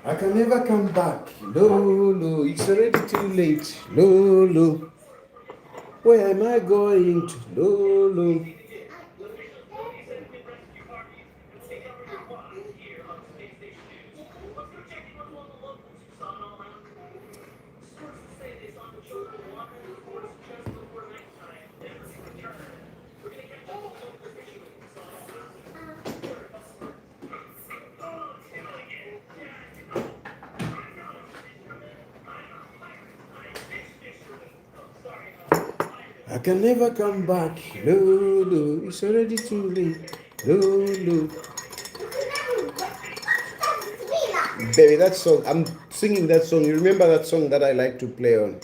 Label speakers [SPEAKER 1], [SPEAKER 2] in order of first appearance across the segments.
[SPEAKER 1] I can never come back. Lulu, it's already too late. Lulu, where am I going to? Lulu. I can never come back. Lulu, it's already too late. Lulu. Baby, that song, I'm singing that song. You remember that song that I like to play on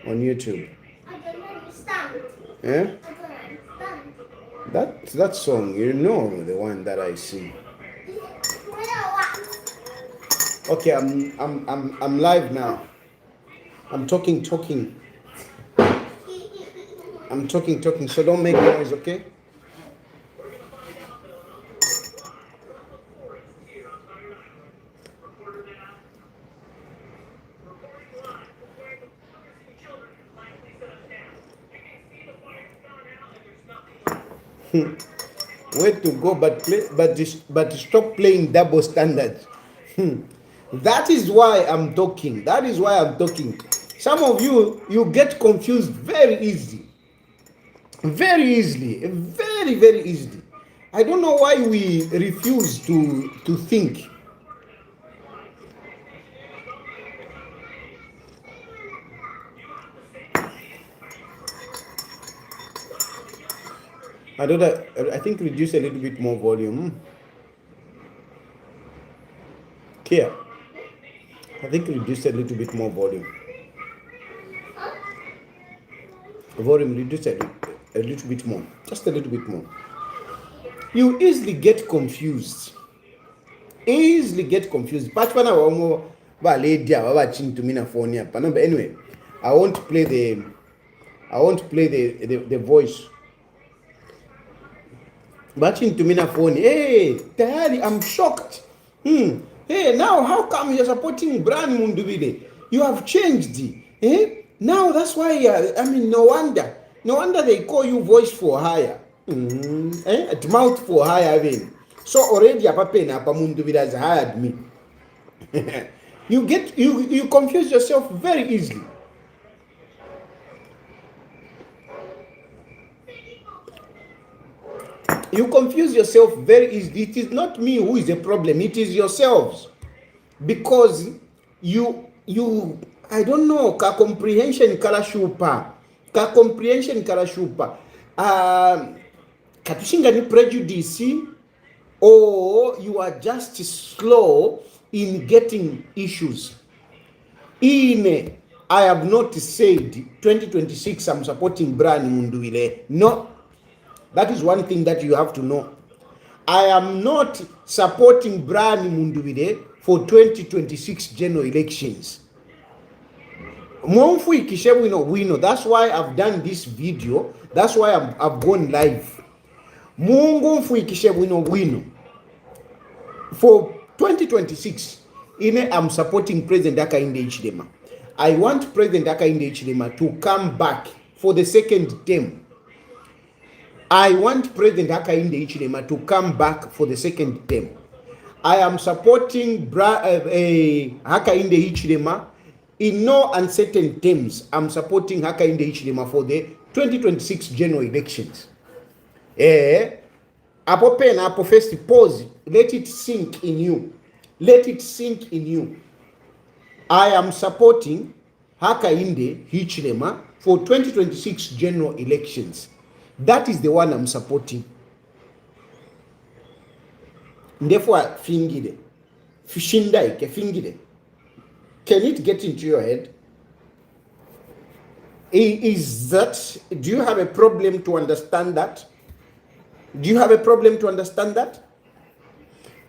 [SPEAKER 1] YouTube?
[SPEAKER 2] I don't understand.
[SPEAKER 1] Yeah?
[SPEAKER 2] I don't understand.
[SPEAKER 1] That song, you know the one that I sing. Okay, I'm live now. I'm talking. I'm talking, so don't make noise, okay? Where to go but stop playing double standards. That is why I'm talking. Some of you get confused very easily. Very easily. Very easily. I don't know why we refuse to think. I think reduce a little bit more volume. Here. I think reduce a little bit more volume. Volume reduce a little bit more. Just a little bit more. You easily get confused. But when I want to me na phone here. But anyway, I won't play the voice. Watching to me na phone. Hey, Tayari, I'm shocked. Hey, now how come you're supporting Brian Mundubile? You have changed. Now that's why, no wonder they call you voice for hire. At mouth for hire, then. So already Papa Mundubile has hired me. You confuse yourself very easily. You confuse yourself very easily. It is not me who is the problem. It is yourselves. Because you I don't know, ka comprehension karashupa. Katushinga ni prejudice, or you are just slow in getting issues. I have not said 2026 I'm supporting Brian Mundubile. No. That is one thing that you have to know. I am not supporting Brian Mundubile for 2026 general elections. That's why I've done this video. That's why I've gone live. For 2026, I'm supporting President Hakainde Hichilema. I want President Hakainde Hichilema to come back for the second term. I want President Hakainde Hichilema to come back for the second term. I am supporting Hakainde Hichilema in no uncertain terms. I'm supporting Hakainde Hichilema for the 2026 general elections. Apo first pause. Let it sink in you. I am supporting Hakainde Hichilema for 2026 general elections. That is the one I'm supporting. Therefore, fingide. Fishindai fingide. Can it get into your head? Is that, do you have a problem to understand that?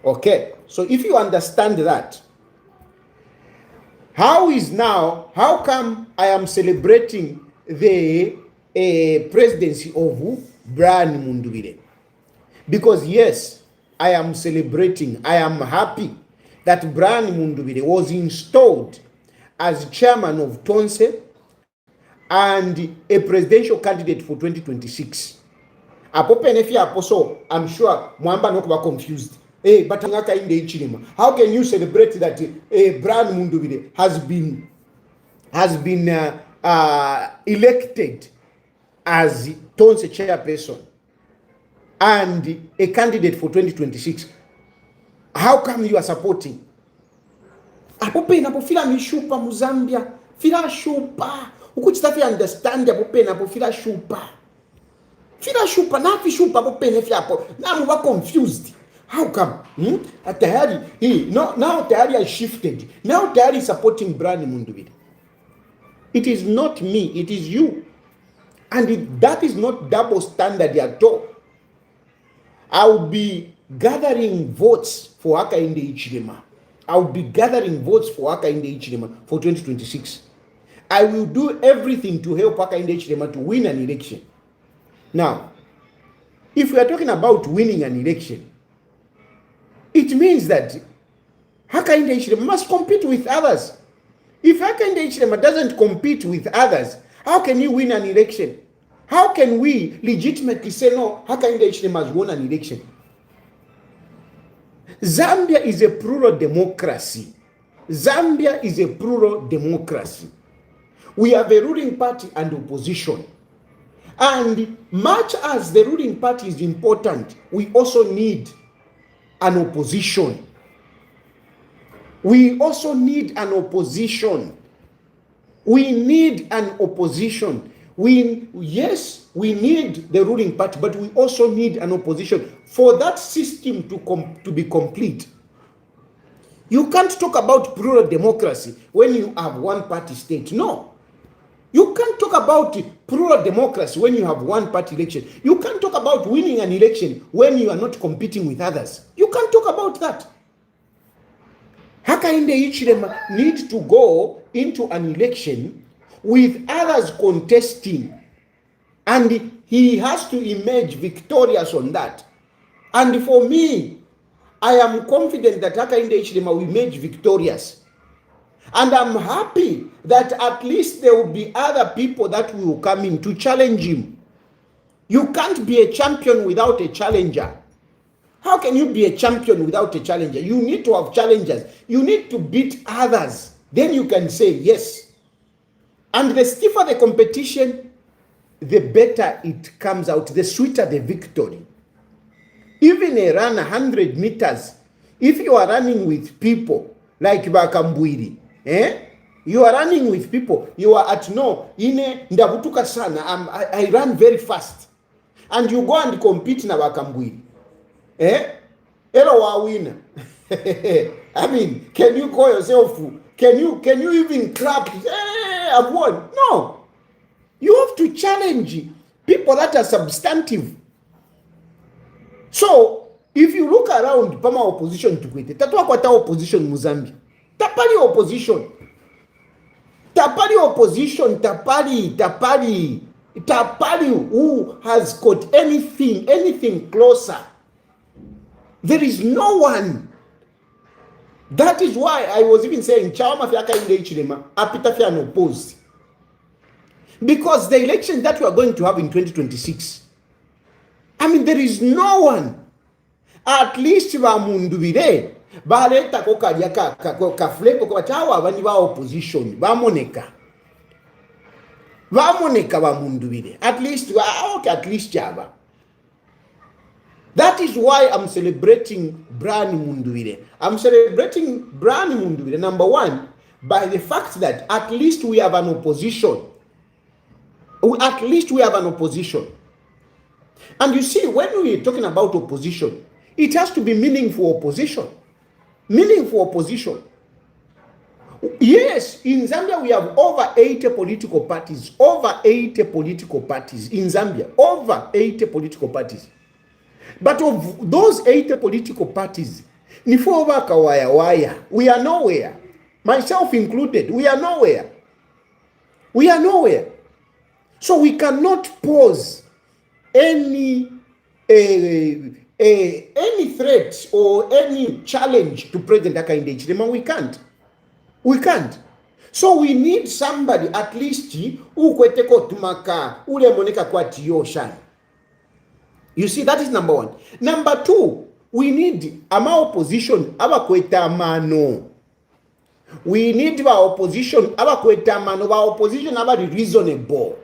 [SPEAKER 1] Okay, so if you understand that, how come I am celebrating the presidency of Brian Mundubile? Because yes, I am celebrating, I am happy that Brian Mundubile was installed as chairman of Tonse and a presidential candidate for 2026. Apo penefi apo, so I'm sure mwamba no kuba confused. But ngaka inde ichilima. How can you celebrate that Brian Mundubile has been elected as Tonse chairperson and a candidate for 2026? How come you are supporting? Apo pena apo fila mishupa mu Zambia, fila shupa. Ukuchitafi understand apo pena apo fila shupa. Fila shupa na fi shupa apo pena fi apo. Na mu ba confused. How come? Tayari now tayari I shifted. Now tayari supporting Brian Mundubile. It is not me, it is you. And that is not double standard at all. I will be gathering votes for Hakainde Hichilema. I will be gathering votes for Hakainde Hichilema for 2026. I will do everything to help Hakainde Hichilema to win an election. Now, if we are talking about winning an election, it means that Hakainde Hichilema must compete with others. If Hakainde Hichilema doesn't compete with others, how can you win an election? How can we legitimately say, no, Hakainde Hichilema has won an election? Zambia is a plural democracy. Zambia is a plural democracy. We have a ruling party and opposition. And much as the ruling party is important, we also need an opposition. We also need an opposition. We need an opposition. Yes, we need the ruling party, but we also need an opposition for that system to be complete. You can't talk about plural democracy when you have one party state. No. You can't talk about plural democracy when you have one party election. You can't talk about winning an election when you are not competing with others. You can't talk about that. Hakainde Hichilema needs to go into an election with others contesting, and he has to emerge victorious on that. And for me, I am confident that Hakainde Hichilema will emerge victorious. And I'm happy that at least there will be other people that will come in to challenge him. You can't be a champion without a challenger. How can you be a champion without a challenger? You need to have challengers. You need to beat others. Then you can say yes. And the stiffer the competition, the better it comes out, the sweeter the victory. Even a run 100 meters, if you are running with people like Bakambwiri, you are running with people, you are at ndabutuka sana, I run very fast. And you go and compete na Bakambwiri. Elo wa winner. I mean, can you call yourself, can you even clap? I've won. No. You have to challenge people that are substantive. So, if you look around, Pama opposition to Kwete, Tatua Kwata opposition Mozambique. Tapali opposition. Tapali opposition, Tapali, who has got anything closer. There is no one. That is why I was even saying Chawama Hakainde Hichilema apitafia no oppose. Because the election that we are going to have in 2026, I mean, there is no one. At least ba Mundubile baleta ko kalya ka fleko ko chawa bani ba opposition ba moneka ba Mundubile. At least chaba. That is why I'm celebrating Brian Mundubile. I'm celebrating Brian Mundubile, number one, by the fact that at least we have an opposition. At least we have an opposition. And you see, when we're talking about opposition, it has to be meaningful opposition. Meaningful opposition. Yes, in Zambia we have over 80 political parties. Over 80 political parties in Zambia. Over 80 political parties. But of those 80 political parties, we are nowhere. Myself included, we are nowhere. We are nowhere. So we cannot pose anything threat or any challenge to President Hakainde Hichilema. We can't. So we need somebody at least who kweteko tumaka ule moneka kwa tiyoshan. You see, that is number one. Number two, we need ama opposition aba kweta mano. We need our opposition aba kweta mano. Our opposition aba reasonable.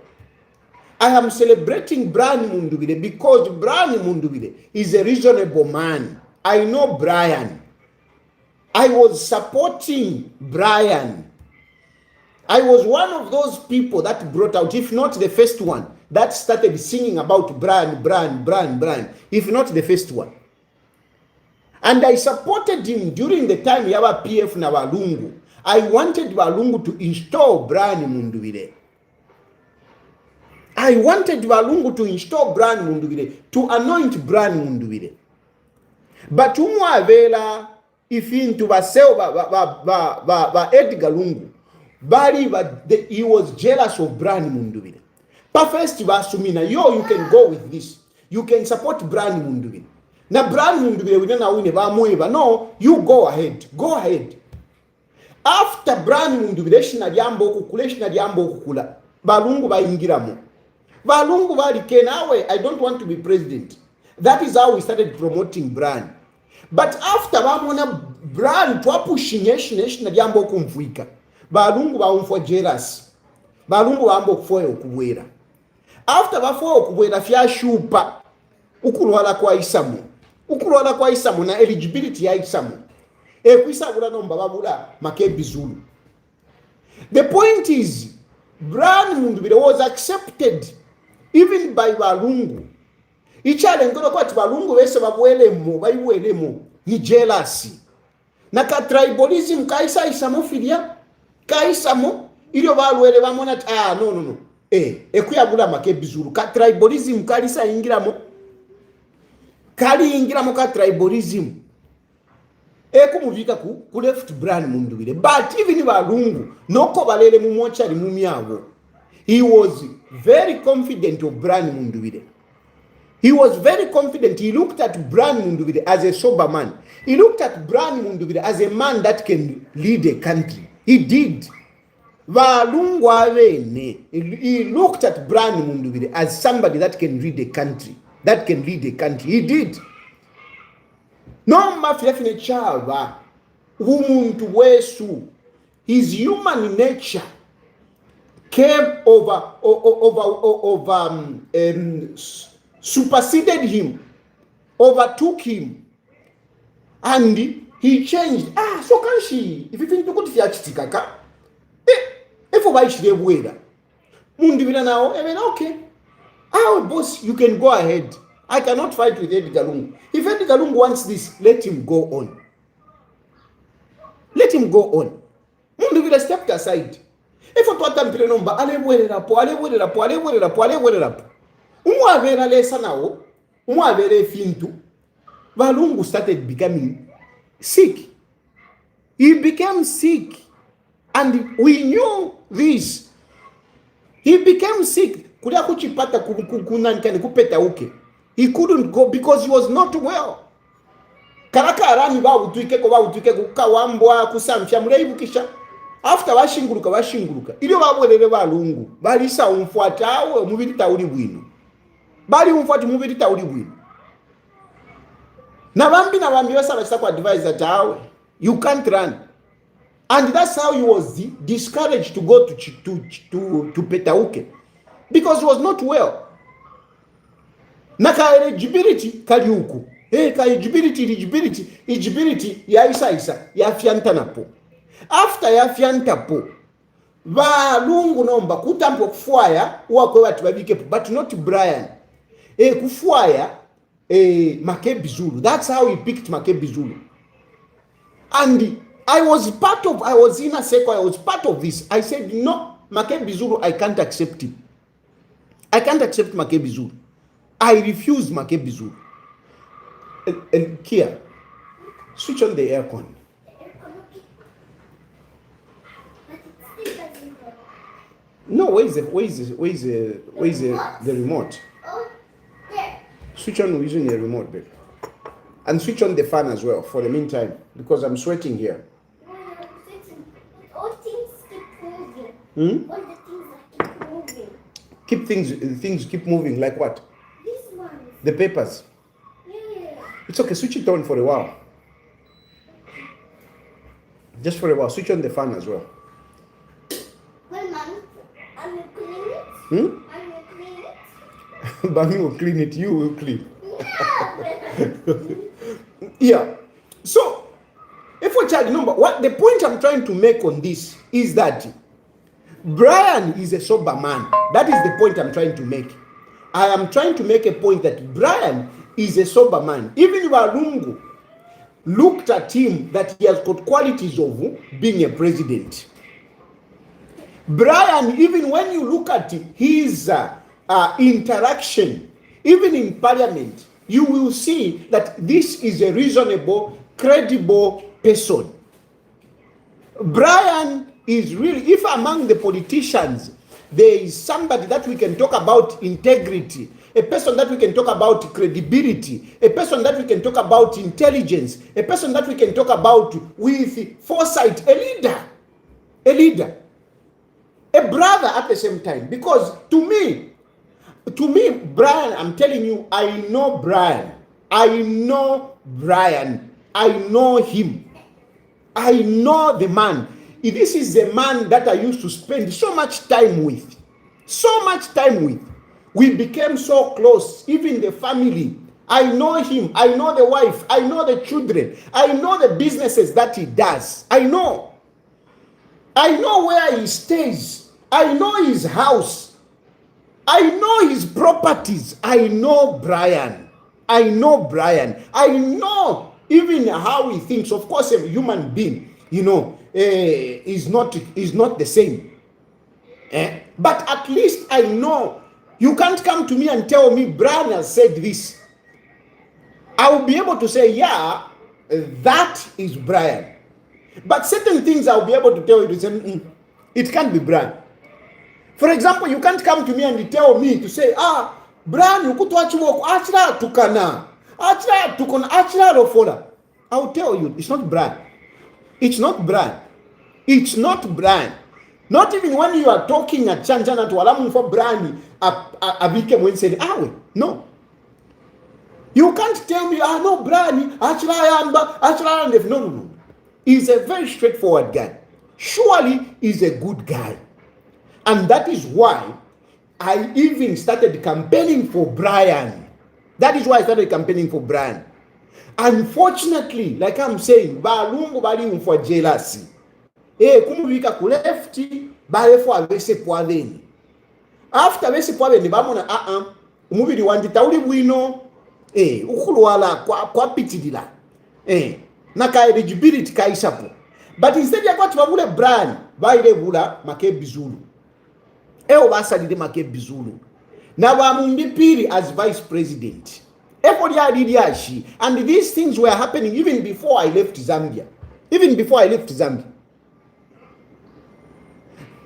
[SPEAKER 1] I am celebrating Brian Mundubile because Brian Mundubile is a reasonable man. I know Brian. I was supporting Brian. I was one of those people that brought out, if not the first one, that started singing about Brian, if not the first one. And I supported him during the time Yaba PF na Walungu. I wanted Walungu to install Brian Mundubile. I wanted Walungu to install Brian Mundubile, to anoint Brian Mundubile. But umwavela ifintu baseo ba Edgar Lungu. He was jealous of Brian Mundubile. But first basumina, you can go with this. You can support Brian Mundubile. Now Brian Mundubile we don't. No, you go ahead. Go ahead. After Brian Mundubile shina diambo kukula. Balungu baingiramo. Balungu bali nawe, I don't want to be president. That is how we started promoting Brian. But after bamona Brian twapushine na diambo kumfuika. Balungu baumfo jealous. Balungu bambo kufoya okubwera. After bafoya okubwera fya shupa. Ukulwala kwa isamu na eligibility ya isamu. Kwisabula no mbababula Makebi Zulu. The point is, Brian Mundubile was accepted even by Balungu. Ichale ngono kwa Balungu bese bayiwelemo ni jealousy. Na ka tribalism kaisa isamo filia. Kaisamo ilio balwele bamona no. Ekuyabula Makebi Zulu. Ka tribalism kalisa ingiramo. Kali ingiramo ka tribalism. Kumuvika ku left Brian Mundubile. But even Balungu noko balele mu mochari mu myabo. He was very confident of Brian Mundubile. He was very confident. He looked at Brian Mundubile as a sober man. He looked at Brian Mundubile as a man that can lead a country. He did. He looked at Brian Mundubile as somebody that can lead a country. He did. No mafia chava umuntu wesu. His human nature came superseded him, overtook him, and he changed. So can she? If you think to go to Fiachitikaka, if I should have waited, Mundubile now, okay. Boss, you can go ahead. I cannot fight with Edgar Lungu. If Edgar Lungu wants this, let him go on. Mundubile stepped aside. If you want to number, Umwavera lesa nao, umwavere fintu. Balungu started becoming sick. He became sick. And we knew this. He became sick. Kulia kuchipata kunankani kupeta uke. He couldn't go because he was not well. Karaka arani ba utuike kukawambwa kusamfya muleibu kisha. After bashinguluka. Ilio babwelele Balungu. Balisa umfuatawe mubiri tauli bwino. Bali umfuati mubiri tauli bwino. Na bambi basa bachita ku advise tawe. You can't run. And that's how he was discouraged to go to Petauke. Because he was not well. Naka eligibility kaliuku. Ka eligibility ya isa ya fiantanapo. After ya fiantapo, Balungu nomba kutampo kufuaya uwakwe watu babikepo, but not Brian. Kufuaya Makebi Zulu. That's how he picked Makebi Zulu. And I was in a circle, I was part of this. I said, no, Makebi Zulu, I can't accept him. I can't accept Makebi Zulu. I refuse Makebi Zulu. And Kia, switch on the aircon. No, where is the remote? Switch on using the remote, babe. And switch on the fan as well for the meantime, because I'm sweating here.
[SPEAKER 2] All things keep moving.
[SPEAKER 1] Hmm?
[SPEAKER 2] All the things that keep moving.
[SPEAKER 1] Things keep moving, like what?
[SPEAKER 2] This one.
[SPEAKER 1] The papers.
[SPEAKER 2] Yeah.
[SPEAKER 1] It's okay, switch it on for a while. Just for a while, switch on the fan as well.
[SPEAKER 2] Well, Mom, I'm going to clean it.
[SPEAKER 1] Hmm?
[SPEAKER 2] I'm going to clean it.
[SPEAKER 1] Bami will clean it, you will clean.
[SPEAKER 2] No.
[SPEAKER 1] Yeah. So, if we child number, what the point I'm trying to make on this is that Brian is a sober man. That is the point I'm trying to make. I am trying to make a point that Brian is a sober man. Even Walungu looked at him that he has got qualities of being a president. Brian, even when you look at his interaction, even in parliament, you will see that this is a reasonable, credible person. Brian is really, if among the politicians, there is somebody that we can talk about integrity, a person that we can talk about credibility, a person that we can talk about intelligence, a person that we can talk about with foresight, a leader, a brother at the same time. Because to me, Brian, I'm telling you, I know Brian. I know him. I know the man. This is the man that I used to spend so much time with. We became so close, even the family. I know him. I know the wife. I know the children. I know the businesses that he does. I know where he stays. I know his house. I know his properties. I know Brian. I know even how he thinks. Of course, a human being, is not the same. But at least I know. You can't come to me and tell me Brian has said this. I will be able to say, yeah, that is Brian. But certain things I'll be able to tell you, it can't be Brian. For example, you can't come to me and tell me to say, Brian, you could watch work, tukana, rofola. I'll tell you, it's not Brian. Not even when you are talking at Chanjana to Alamun for Brian, Abike when said, no. You can't tell me, no, Brian, no. He's a very straightforward guy. Surely he's a good guy. And that is why I even started campaigning for Brian. Unfortunately, like I'm saying, balungu bali for jealousy. Kumubika ku left, bale for avese poaveni. After avese poaveni, bamona umubiri wandita uli bwino, ukulwala kwa pitidila. Naka eligibility kaisapo. But instead ya kwa tubabule Brian, baile bula make bizulu. Basalide make bizulu. Na Mundubile as vice president. And these things were happening even before I left Zambia.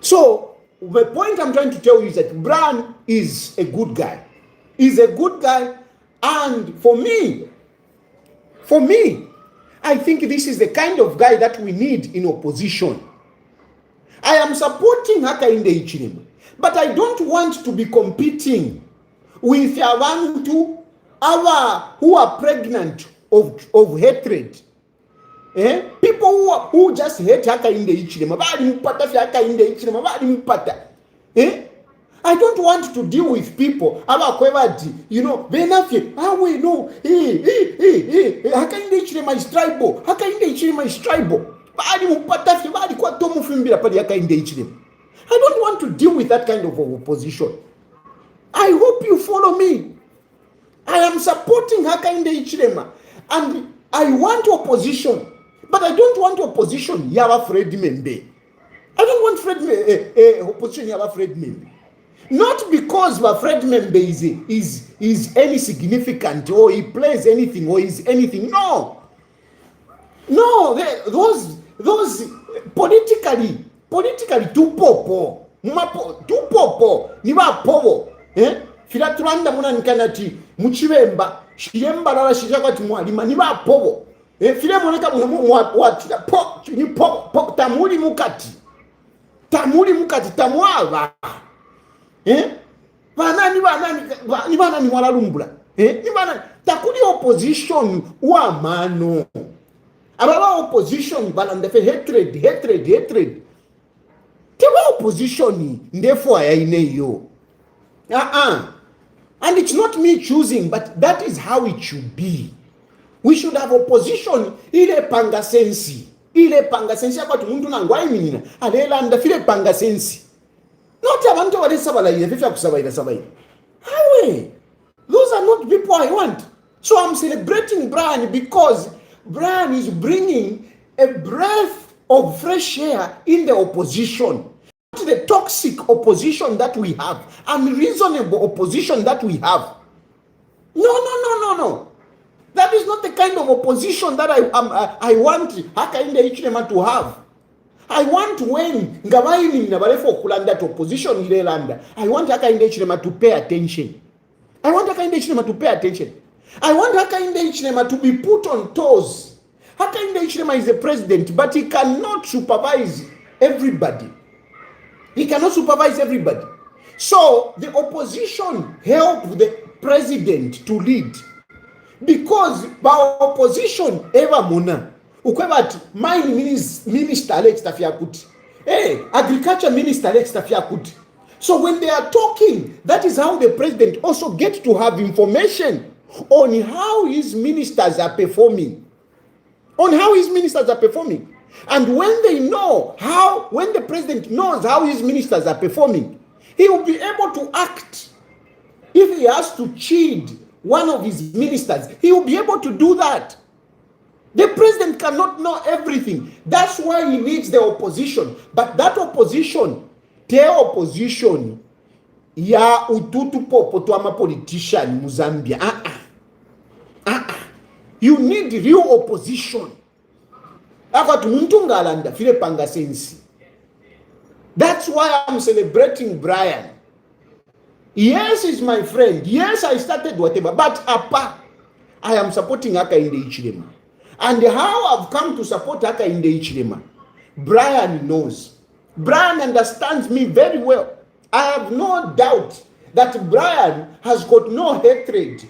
[SPEAKER 1] So, the point I'm trying to tell you is that Brian is a good guy. And for me, I think this is the kind of guy that we need in opposition. I am supporting Hakainde Hichilema, but I don't want to be competing with Abantu who are pregnant of hatred. People who just hate Hakainde Hichilema. I don't want to deal with people. Benafie, we know. Hakainde Hichilema is tribal. I don't want to deal with that kind of opposition. I hope you follow me. I am supporting Hakainde Hichilema, and I want opposition, but I don't want opposition Yaba Fred Membe. I don't want opposition Yaba Fred Membe. Not because Fred Membe is any significant or he plays anything or is anything. No, those politically too popo, niba popo, filatulanda muna nkanati muchibemba shiyemba lala shichakati mwalima niba pobo file moneka mwatita po tamuli mukati tamwava banani mwalalumbula banani takuli opposition wa mano ababa opposition balandefe hatred tewa opposition ndefo ayaineyo and it's not me choosing, but that is how it should be. We should have opposition ile panga sensi akati muntu nangwai minina alelanda file panga sensi not abantu walesabalaiza fifa kusabaila highway. Those are not people I want. So I'm celebrating Brian because Brian is bringing a breath of fresh air in the opposition. Not the toxic opposition that we have, unreasonable opposition that we have. No. That is not the kind of opposition that I want Hakainde Hichilema to have. I want when Ngavaini Nabalefo Kulanda to opposition Ilelanda. I want Hakainde Hichilema to pay attention. I want Hakainde Hichilema to pay attention. I want Hakainde Hichilema to be put on toes. Hakainde Hichilema is the president, but he cannot supervise everybody. He cannot supervise everybody. So the opposition help the president to lead. Because by opposition, Eva Mona, ukwebat mine minister Alex Tafiakuti, agriculture minister Alex Tafiakuti. So when they are talking, that is how the president also gets to have information on how his ministers are performing. And when they know when the president knows how his ministers are performing, he will be able to act. If he has to cheat one of his ministers, he will be able to do that. The president cannot know everything. That's why he needs the opposition. But that opposition, their opposition, ya ututu popo to ama politician Muzambia. You need real opposition. That's why I'm celebrating Brian. Yes, he's my friend. Yes, I started whatever. But I am supporting Hakainde Hichilema. And how I've come to support Hakainde Hichilema, Brian knows. Brian understands me very well. I have no doubt that Brian has got no hatred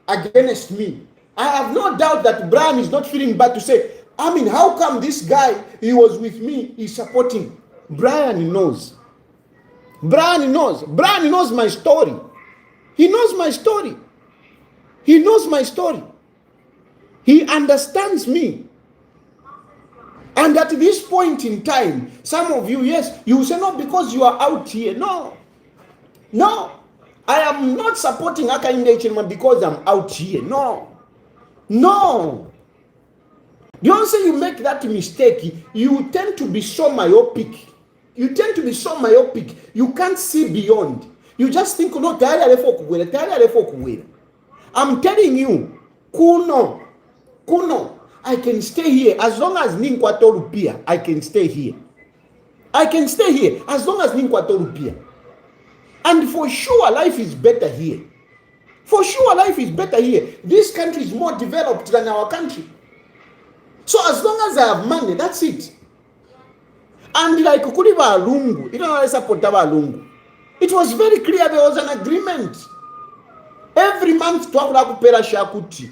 [SPEAKER 1] against me. I have no doubt that Brian is not feeling bad to say, how come this guy, he was with me, he's supporting? Brian knows. Brian knows my story. He knows my story. He understands me. And at this point in time, some of you, yes, you say no because you are out here. No. I am not supporting Hakainde Hichilema because I'm out here. No. Don't say you make that mistake. You tend to be so myopic. You can't see beyond. You just think, no, I'm telling you, Kuno, I can stay here as long as Ninkwato Rupia. I can stay here as long as Ninkwato Rupia. And for sure, life is better here. This country is more developed than our country. So as long as I have money, that's it. And like Kukuliva Lungu, you don't support Lungu. It was very clear there was an agreement. Every month twakula kupera shakuti.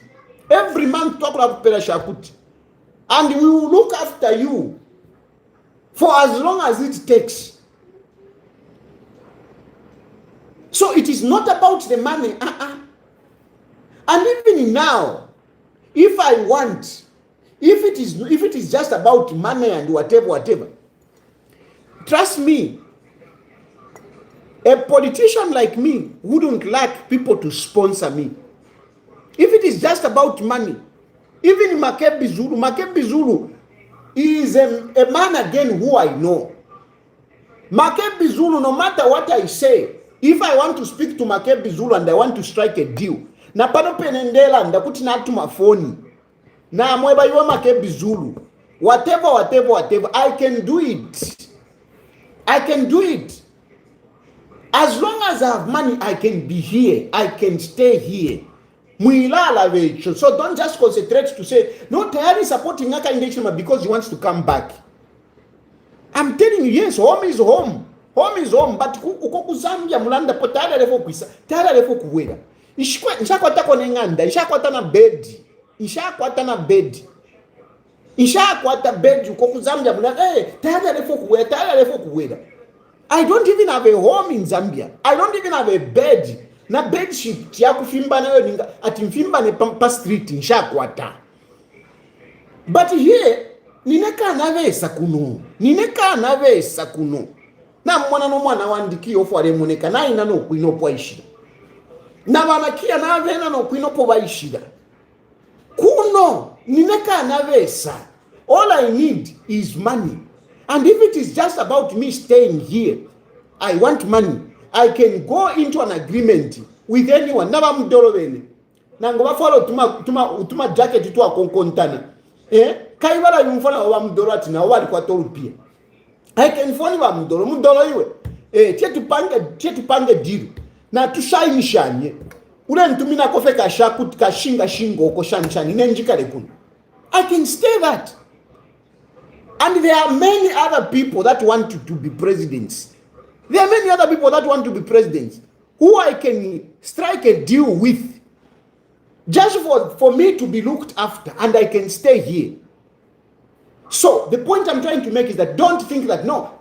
[SPEAKER 1] And we will look after you for as long as it takes. So it is not about the money. And even now, if I want, if it is just about money and whatever, trust me, a politician like me wouldn't like people to sponsor me. If it is just about money, even Makebi Zulu is a man again who I know. Makebi Zulu, no matter what I say, if I want to speak to Makebi Zulu and I want to strike a deal, na pano penendela ndakuti na tuma phone na mweba iwa Makebi Zulu, whatever, I can do it. As long as I have money, I can be here. I can stay here. So don't just concentrate to say, no, Tayari is supporting Hakainde Hichilema because he wants to come back. I'm telling you, yes, home is home. Home is home, but uko Zambia mulanda po Tayari alefo kuisa. Tayari alefo kuweda. Ishakwata konenganda, ishakwata na bed. Ishakwata na bed. Ishakwata bed uko Zambia mulanda, Tayari alefo kuweda, Tayari alefo kuweda. I don't even have a home in Zambia. I don't even have a bed. Na bed sheet ya kufimba nayo ninga ati mfimba ne pa street nshakwata. But here nineka navesa kuno. Na mwana wandiki ofu ale moneka na ina no kwino po ishira. Na banakia na avena no kwino po baishira. Kuno nineka navesa. All I need is money. And if it is just about me staying here, I want money. I can go into an agreement with anyone. Naba mdoro bene. Nangoba follow tuma jacket tu akonkontana. Kaibala yumfona wa mdoro ati na wali kwa toru pia. I can phone wa mdoro iwe. Tie tupange diru. Na tushainisha ule ntumina kofe kashinga shingo ko shanshani nenjika lekunu. I can stay that. And there are many other people that want to be presidents. There are many other people that want to be presidents who I can strike a deal with just for me to be looked after and I can stay here. So the point I'm trying to make is that don't think that no,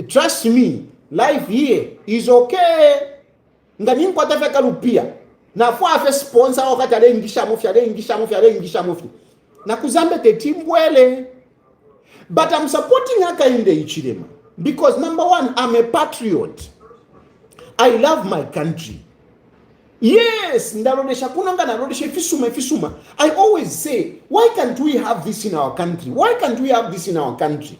[SPEAKER 1] trust me, life here is okay. Ngani mkwata feka lupia. Na fwa afe sponsor wakati ale ingisha mufi. Na kuzambe te timbwele. But I'm supporting Hakainde Hichilema because number one, I'm a patriot. I love my country. Yes, fisuma. I always say, why can't we have this in our country? Why can't we have this in our country?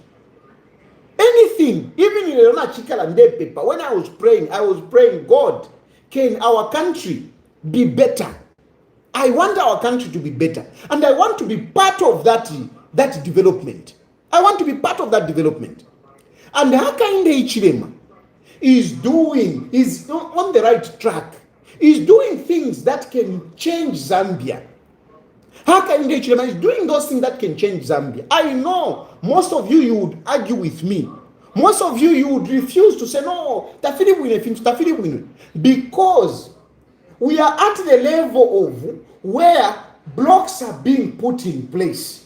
[SPEAKER 1] Anything, even in the Chikalandé paper, when I was praying, God, can our country be better? I want our country to be better. And I want to be part of that development. I want to be part of that development. And Hakainde Hichilema is on the right track. Is doing things that can change Zambia. Hakainde Hichilema is doing those things that can change Zambia. I know most of you would argue with me. Most of you would refuse to say, no, because we are at the level of where blocks are being put in place.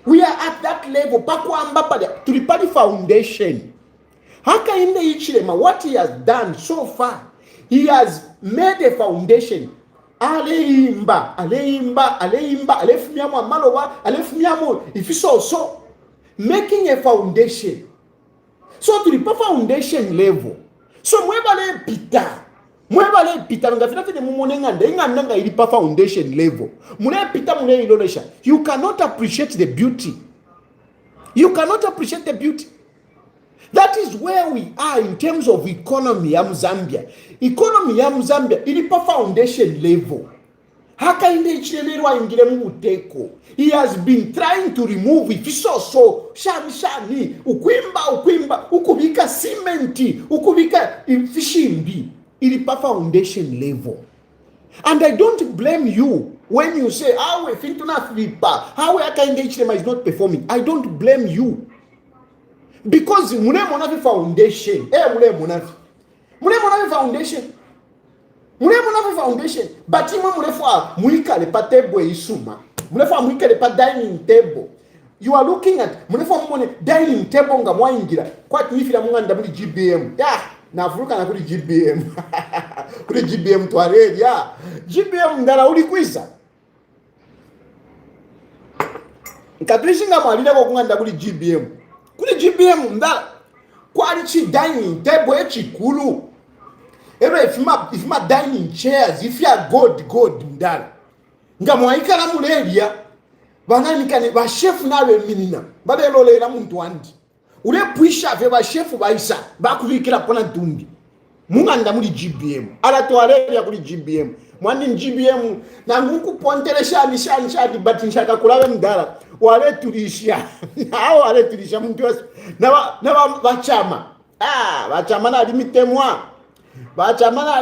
[SPEAKER 1] We are at that level. To the party foundation. Hakainde Hichilema, what he has done so far, he has made a foundation. Aleimba, alefimiamo amalowa, alefimiamo ifiso, making a foundation. So to the foundation level. So mwebale pita ngafina fine mumonenganda ingandanga ilipa foundation level. Mune pita mune ilonesha. You cannot appreciate the beauty. You cannot appreciate the beauty. That is where we are in terms of economy ya Zambia. Economy ya Zambia ilipa foundation level. Hakainde Hichilema ingile muteko. He has been trying to remove ifisoso, shani, ukwimba, ukubika cementi, ukubika fishimbi. Ilipa foundation level. And I don't blame you when you say, how we think to not flipa, how Hakainde Hichilema is not performing. I don't blame you. Because mune monafi foundation. Mune monafi foundation. But imwe munefa muikale pa table isuma. Munefa muikale pa dining table. You are looking at munefa mune dining table nga mwaingira. Kwa nifira munganda muri GBM. Na furuka na kuri GBM. Kuri GBM toilet GBM ndala uli kwisa. Nkatrishinga malina ko kunganda kuri GBM. Kuri GBM ndala kwali chi dining table echikulu. If my dining chairs, if you are God ndala. Nga mwaikala mulelia bananikane ba chef nawe minina. Babelolera muntu wandi. Ule puisha ve ba chef baisa bakuvikira pona dumbi. munganda muli GBM alatwaleya kuli GBM mwandi GBM nanguku pontere shani but nshaka kulawe mdala wale tulisha hao wale tulisha mtu na bachama bachama na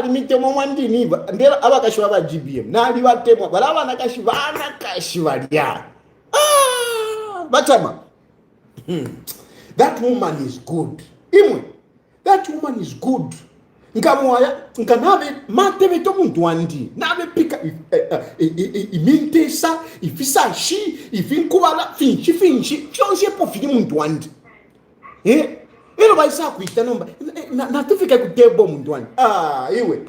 [SPEAKER 1] limitemwa mwandini ndera abakashwa ba GBM na libatemwa balaba nakashibana bachama that woman is good imwe that woman is good nkamwaya nkanabe matebe to muntu wandi nabe pika imintesa ifisashi ifinkubala finchi fyonse po fini muntu wandi ero baisa kuita nomba na tufika kutebo muntu wandi iwe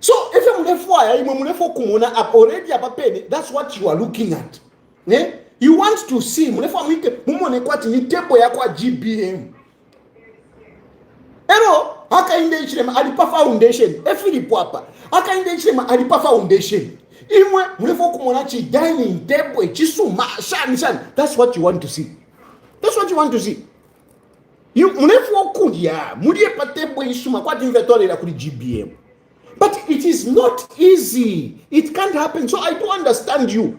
[SPEAKER 1] so if mlefwa imwe mlefo kumona already apapene that's what you are looking at you want to see mlefwa mwike mumone kwati ni tebo yakwa GBM ero hakainde ichirema alipa foundation Philip hapa hakainde ichirema alipa foundation imwe mlefo kumona chi dining table chisuma shani that's what you want to see you mlefo kulia mulie pa table isuma kwa inventory la kuli GBM but it is not easy, it can't happen. So I do understand you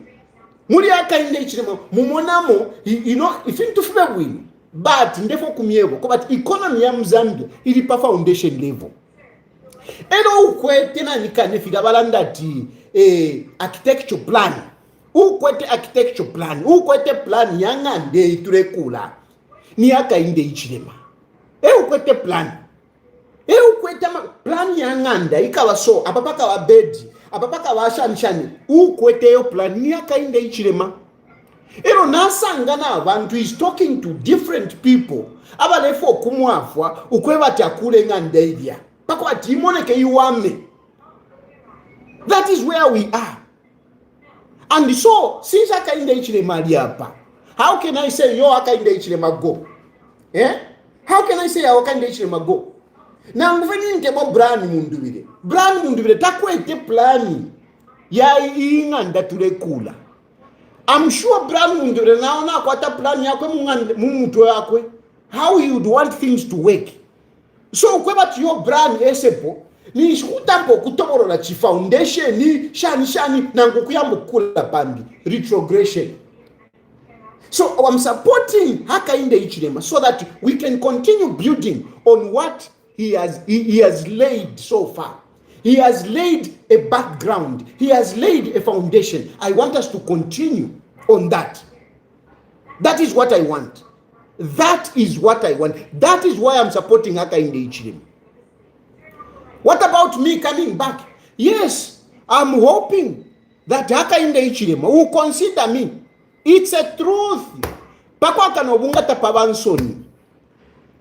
[SPEAKER 1] mulie hakainde ichirema mumonamo you know if into feel win but ndefo kumyego but economy ya Mzambia ili pa foundation level eno ukwete na nikane fika balandati architecture plan ukwete plan yangande iturekula ni akainde ichilema ukwete plan ukwete plan yanganda ikawa so apapaka wa bedi apapaka wa shani ukwete yo plan ni akainde ichilema ero nasangana abantu is talking to different people abalefo kumwafwa ukwebati akule ngandeidia pako ati imoneke iwame. That is where we are. And so since akainde ichilema liapa, how can I say yo akainde ichilema go? How can I say yo akainde ichilema go? Na mfeni nkebo Brand Mundubile takwete plani ya inganda turekula. I'm sure Brand Mundubile naona kwata plani yakwe mumuto yakwe how you would want things to work. So kweba your brand esepo ni shutampo kutoborola chi foundation ni shani na ngukuyambo kula pambi retrogression. So I'm supporting Hakainde Ichilema so that we can continue building on what he has laid so far. He has laid a background. He has laid a foundation. I want us to continue on that. That is what I want. That is what I want. That is why I'm supporting Hakainde Ichilema. What about me coming back? Yes, I'm hoping that Hakainde Ichilema will consider me. It's a truth.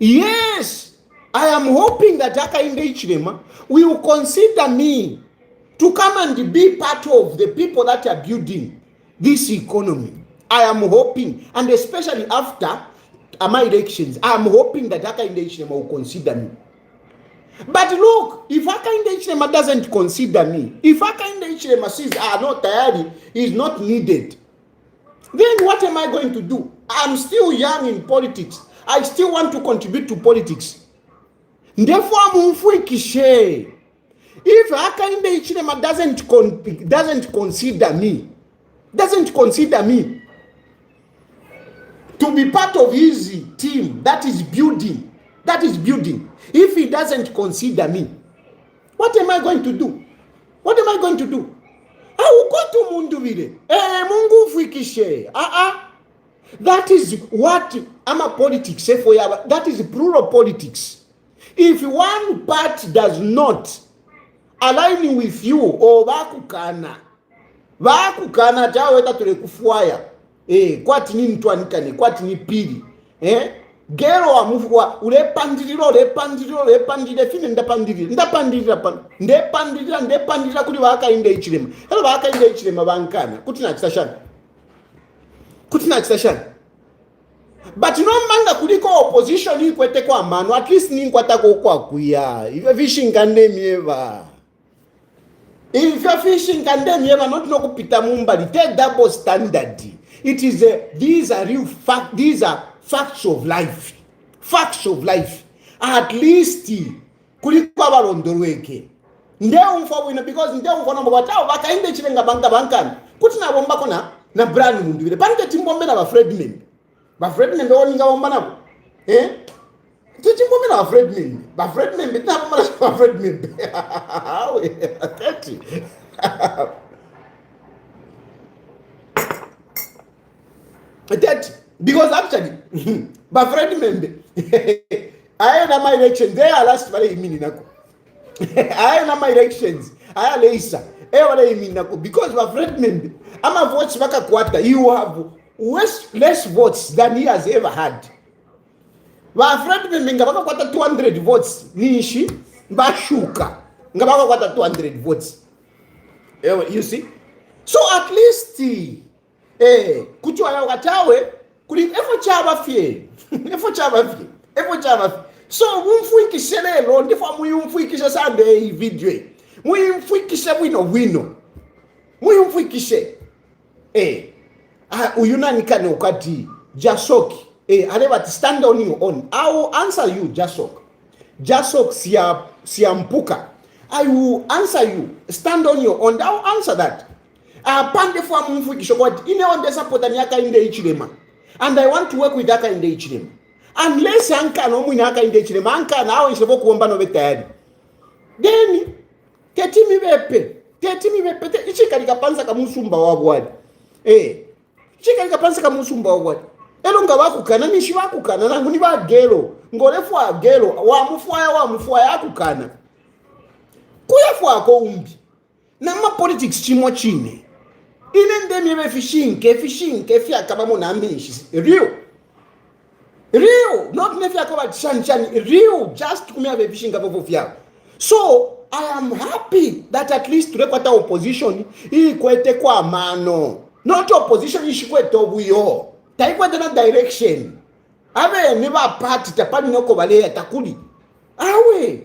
[SPEAKER 1] Yes, I am hoping that Hakainde Ichilema will consider me to come and be part of the people that are building this economy. I am hoping, and especially after my elections, I am hoping that Hakainde Ichilema will consider me. But look, if Hakainde Ichilema doesn't consider me, if Hakainde Ichilema says, not tired, is not needed, then what am I going to do? I'm still young in politics. I still want to contribute to politics. Therefore, if Hakainde Ichilema doesn't consider me to be part of his team that is building, if he doesn't consider me, what am I going to do? I will go to Mundubile. Mungu fikishe. That is what ama politics say for you. That is plural politics. If one part does not align with you, or vakukana chawe tatule kufuaya. Kwati ni mtuanikane, kwati ni pili. Gero wa mufwa ulepandiliro fine ndapandilira kuli Hakainde Ichilema. Hello Hakainde Ichilema bankana kutina kisashana. But no manga kuliko opposition ikwete kwa manu, at least ni nkwata kwa kuya. If you're fishing kande mieva. Not no kupita mumbali. Take double standard. It is these are real facts. These are facts of life. At least kuliko abalondolweke ndeumfa wina because ndeumfa nombo batawo bakainde chilenga bankani kuti nabo mbako na brand Mundubile panike timbombe na ba Fredman oninga bomba nabo tichimbombe na ba Fredman nabo mala ba Fredman awe atati atati because actually ba Fredman I na my election they are last vale imini nako I na my elections I leisa wale imini nako because ba Fredman ama votes baka kwata you have less votes than he has ever had. Ba Fredman ngabaka kwata 200 votes nishi bashuka ngabaka kwata 200 votes you see so at least kuchwa ya watawe kuli efo chaba fie so mumfuikishe lelo ndifa muyumfuikishe sande video muyumfuikishe wino muyumfuikishe uyunani kane ukati Jasoki aleba to stand on your own. I will answer you Jasok siya mpuka. I will answer you stand on your own. I will answer that pande fwa mumfuikishe kwa ine onde supporta ni Hakainde Hichilema and I want to work with Hakainde Hichilema unless anka no mwina Hakainde Hichilema anka na awo ishobo kuomba no betayari then tetimi bepe ichikalika pansa kamusumba wabwadi ichikalika pansa kamusumba wabwadi elo nga wakukana nishi wakukana nangu ni bagelo ngolefu agelo wamufwaya akukana kuyafu ako umbi na ma politics chimo chine ine ndemi be fishinke fyakabamo na ambishi real not nefi akaba chan real just kumya be fishinga popo fyako so I am happy that at least turekwata opposition ikwete kwa mano not opposition ishikwete obuyo taikwete na direction abe niba party tapani noko bale takuli awe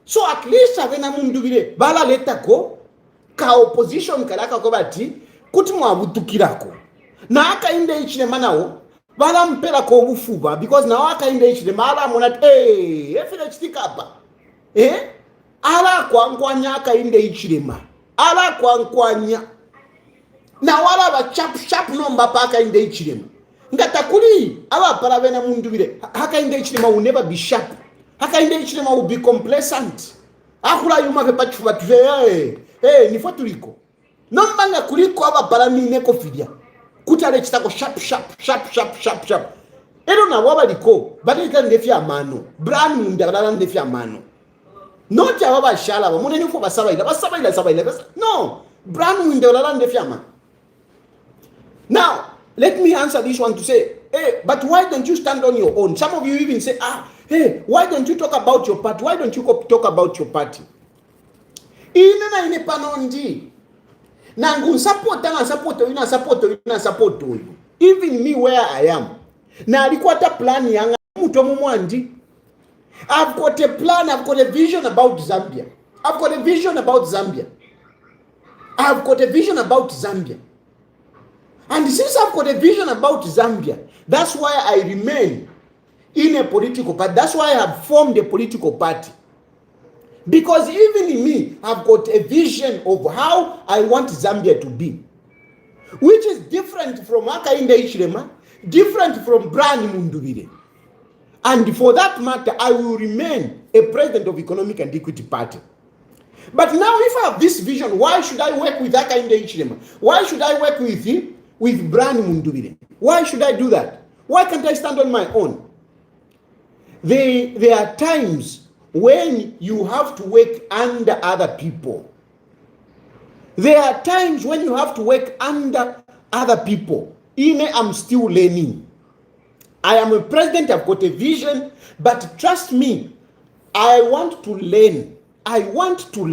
[SPEAKER 1] so at least ave na Mundubile bala letako ka opposition kalaka ko bati kuti mwabutukirako na Hakainde Hichilema nawo bala mpela ko bufuba because na Hakainde Hichilema ala monat efile chitikapa ala kwankwanya Hakainde Hichilema ala kwankwanya na wala ba chap nomba pa Hakainde Hichilema ngatakuli aba para bena Mundubile Hakainde Hichilema will never be sharp. Hakainde Hichilema will be complacent akula yuma ke pachuba tuve ni fatuliko nombanga kuliko aba para mine ko fidia kutale chitako sharp ero na waba liko badika ndefya mano brand Mundabala ndefya mano not ya waba shala ba munene fo basabaila no brand Mundabala ndefya mano. Now let me answer this one to say but why don't you stand on your own? Some of you even say why don't you talk about your party? Why don't you talk about your party? Ine panondi nangu support even me where I am na alikuwa ta plan yanga mtu mwandi. I've got a plan, I've got a vision about Zambia. And since I've got a vision about Zambia, that's why I remain in a political party. That's why I have formed a political party. Because even in me, I've got a vision of how I want Zambia to be, which is different from Hakainde Hichilema, different from Brand Mundubile. And for that matter, I will remain a president of Economic and Equity Party. But now if I have this vision, why should I work with Hakainde Hichilema? Why should I work with him? With Brand Mundubile? Why should I do that? Why can't I stand on my own? There are times when you have to work under other people. There are times when you have to work under other people. I'm still learning. I am a president, I've got a vision, but trust me, I want to learn. I want to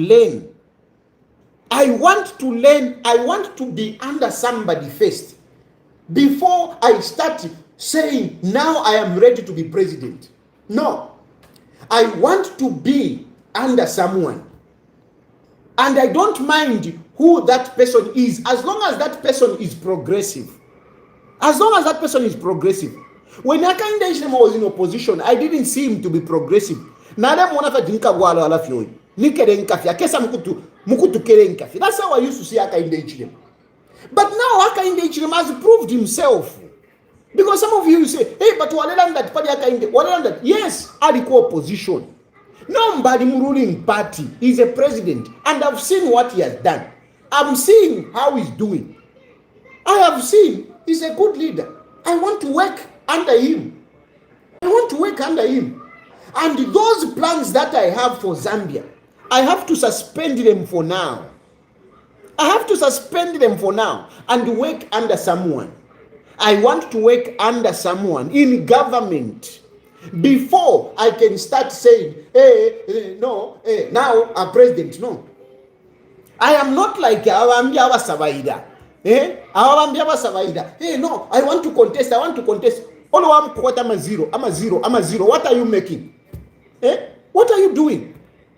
[SPEAKER 1] be under somebody first before I start saying, now I am ready to be president. No. I want to be under someone. And I don't mind who that person is, as long as that person is progressive. When Hakainde Hichilema was in opposition, I didn't see him to be progressive. nale mwana fa dinka bwalo ala fyoyi nikere nkafi akesa mukutu kere nkafi. That's how I used to see Hakainde Hichilema. But now Hakainde Hichilema has proved himself. Because some of you say, hey, but Walela party Hakainde, Walela that. Yes, alikuwa opposition. Nobody ruling party. He's a president. And I've seen what he has done. I'm seeing how he's doing. I have seen he's a good leader. I want to work under him. I want to work under him. And those plans that I have for Zambia, I have to suspend them for now. I have to suspend them for now and work under someone. I want to work under someone in government before I can start saying, now a president. No. I am not like Awambia Savaida. Awambia Savaida. No, I want to contest. All I'm a zero. What are you making? What are you doing?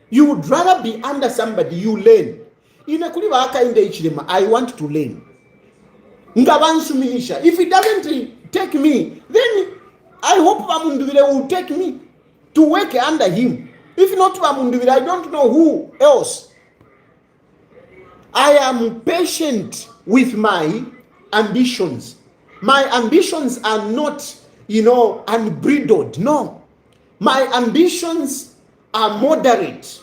[SPEAKER 1] You would rather be under somebody you learn. I want to learn. If it doesn't take me, then I hope Mundubile will take me to work under him. If not Mundubile, I don't know who else. I am patient with my ambitions. My ambitions are not, unbridled. No. My ambitions are moderate.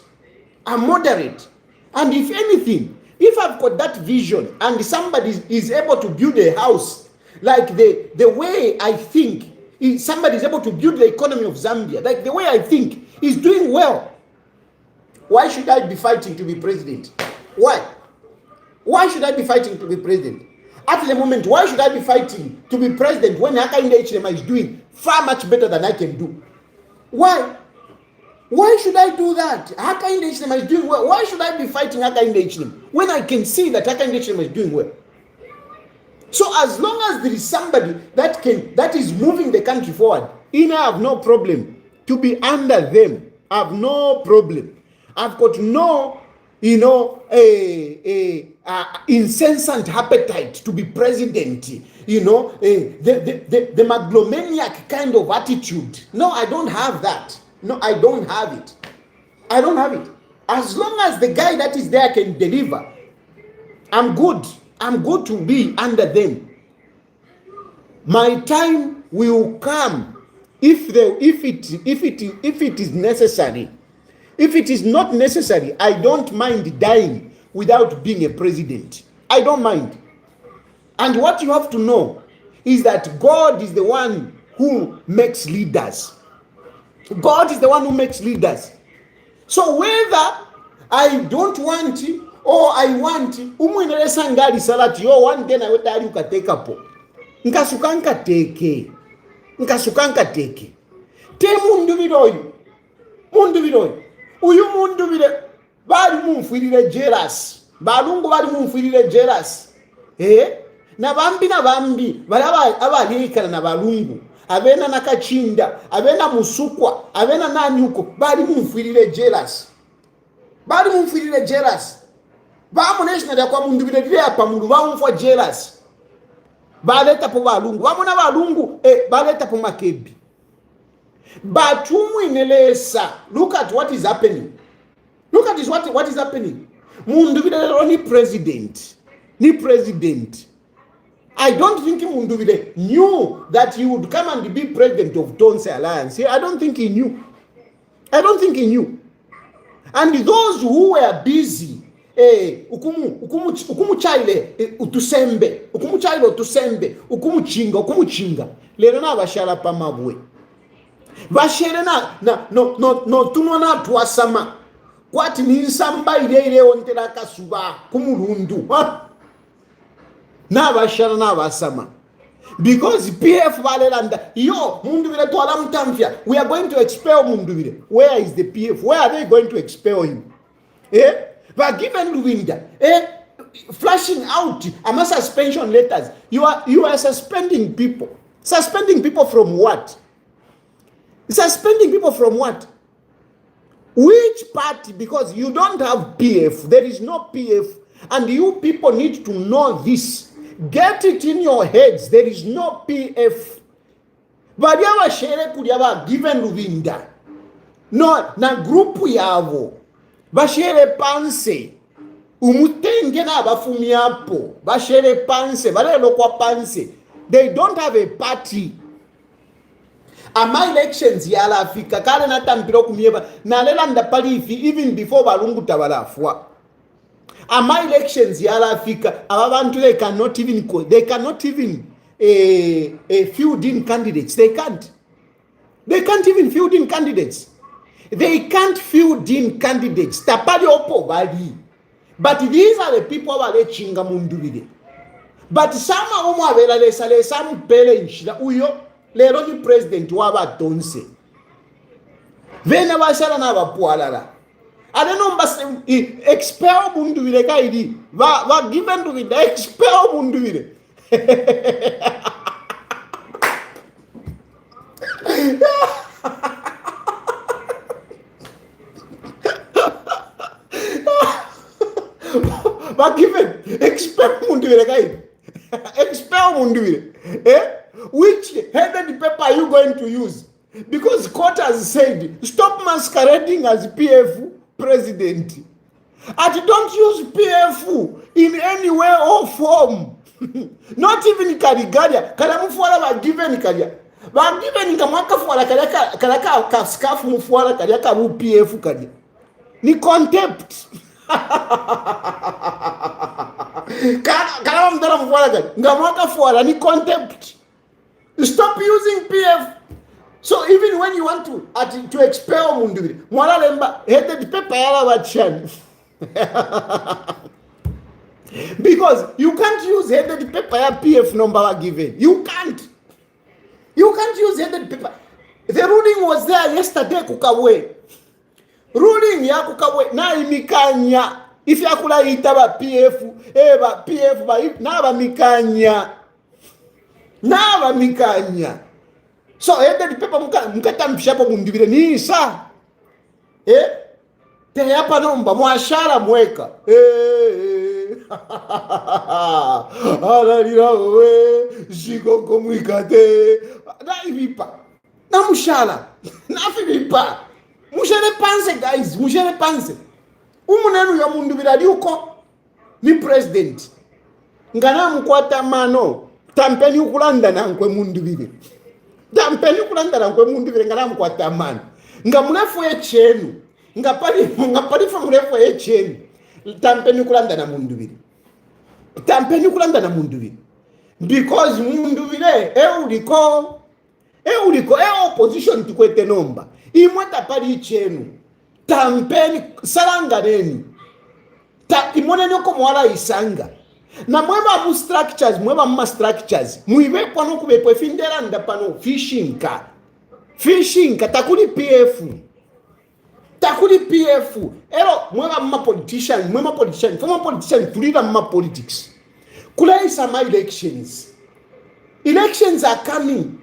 [SPEAKER 1] And if anything, if I've got that vision and somebody is able to build a house like the way I think, somebody is able to build the economy of Zambia, like the way I think, is doing well, why should I be fighting to be president? Why? Why should I be fighting to be president? At the moment, why should I be fighting to be president when Hakainde Hichilema is doing far much better than I can do? Why? Why should I do that? Hakainde Hichilema is doing well. Why should I be fighting Hakainde Hichilema when I can see that Hakainde Hichilema is doing well? So as long as there is somebody that is moving the country forward, I have no problem to be under them. I have no problem. I've got no, incessant appetite to be president. The megalomaniac kind of attitude. No, I don't have that. No, I don't have it. I don't have it. As long as the guy that is there can deliver, I'm good. I'm good to be under them. My time will come if it is necessary. If it is not necessary, I don't mind dying without being a president. I don't mind. And what you have to know is that God is the one who makes leaders. God is the one who makes leaders. So whether I don't want or I want, umwinelesa ngali salati yo one day na wetali ukateka po. Nkasukanka teke. Te Mundubile oyu. Uyu Mundubile bali mumfirire jealous. Balungu bali mumfirire jealous. Na bambi balaba abalika na balungu. Abena nakachinda, abena musukwa, abena nanyuko bali mumfirire jealous. Bamunesha na kwa Mundubile dire apa mundu bamufwa jealous. Baleta po balungu. Bamuna balungu baleta po makebi. But umwinelesa, look at what is happening. Look at what is happening. Mundubile only president. Ni president. I don't think Mundubile knew that he would come and be president of Tonse Alliance. I don't think he knew. And those who were busy, ukumuchaile utusembe, ukumuchinga. Lero na bashala pamabwe. Bashere no tunona tuasama. Kwati ni nsamba ile ontela kasuba kumurundu. Na bashala na basama. Because PF Valelanda, Mundubile twala mtamfia. We are going to expel Mundubile. Where is the PF? Where are they going to expel him? But given Luwinda, flashing out suspension letters, you are suspending people. Suspending people from what? Which party? Because you don't have PF. There is no PF. And you people need to know this. Get it in your heads. There is no PF. But you are given Luwinda. no na grupu yavo bashere panse umutenge na bafumi apo bashere panse balelo kwa panse. They don't have a party. Ama elections yala Africa kale natampiro kumyeba nalela ndapalifi even before balungu tabalafwa. Ama elections yala Africa ababantu they cannot even field in candidates. They can't even field in candidates. They can't field in candidates. Tapali opo bali. But these are the people who are chinga Mundubile. But sama umu avela lesale samu pele nshila uyo lero ni president waba Tonse. Vena bashala na bapualala. Adenomba expel Mundubile kaidi. Va given to the expel Mundubile. But given expel Mundubile guy, expel Mundubile. Which headed paper are you going to use? Because court has said stop masquerading as PF president. And don't use PF in any way or form. Not even Karigaria. Karamufuala wa given Karia. Ba given kamwaka fuala kalaka kaskafu mufuala Karia kamu PF Karia. Ni contempt. Kala mdara mfuala Karia. Ngamwaka fuala ni contempt. Stop using PF. So even when you want to expel Mundubile, mwala lemba headed paper yala wachani. Because you can't use headed paper ya PF number given. You can't use headed paper. The ruling was there yesterday kukawe. Ruling ya kukawe na imikanya. If ya kula itaba PF, PF ba na ba mikanya. So headed paper mkata mshapo Mundubile ni isa. Te hapa nomba mwashara mweka. Alalira we shikoko mwikate. Na ibipa. Na mshala. Na fibipa. Mushere panse guys, mushere panse. Umunenu ya Mundubile adiuko ni president. Ngana mkwata mano. Tampeni ukulanda na nkwe Mundubile. Tampeni ukulanda na nkwe Mundubile ngana mkwata mano. Ngamunefu ye chenu. Ngapari fa murefu ye chenu. Tampeni kulanda na Mundubile. Tampeni kulanda na Mundubile. Because Mundubile uliko opposition tukwete nomba. Imweta pari chenu. Tampeni salanganeni. Imone nyoko mwala isanga. Na mweba mu structures. Mwive pano kubepo findera ndapano fishing ka takuli PF. Takuli PF. Ero mweba mma politician, former politician tulira mma politics. Kula isa ma elections. Elections are coming.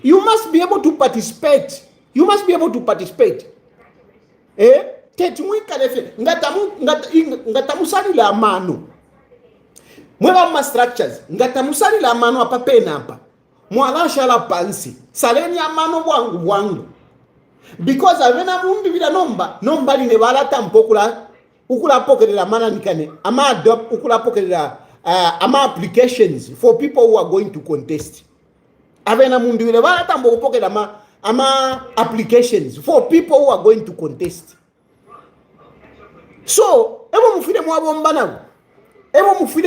[SPEAKER 1] You must be able to participate. Tetumwika lefe ngatamusali la mano. Mweba mma structures ngatamusali la mano apa pena apa. Mwalasha la pansi. Saleni ya mano bwangu. Because avena Mundubile nomba line wala tampokula ukula pokelera mana nikane ama adopt ukula pokelera ama applications for people who are going to contest. Avena Mundubile wala tampokela ama applications for people who are going to contest. So ebo mufile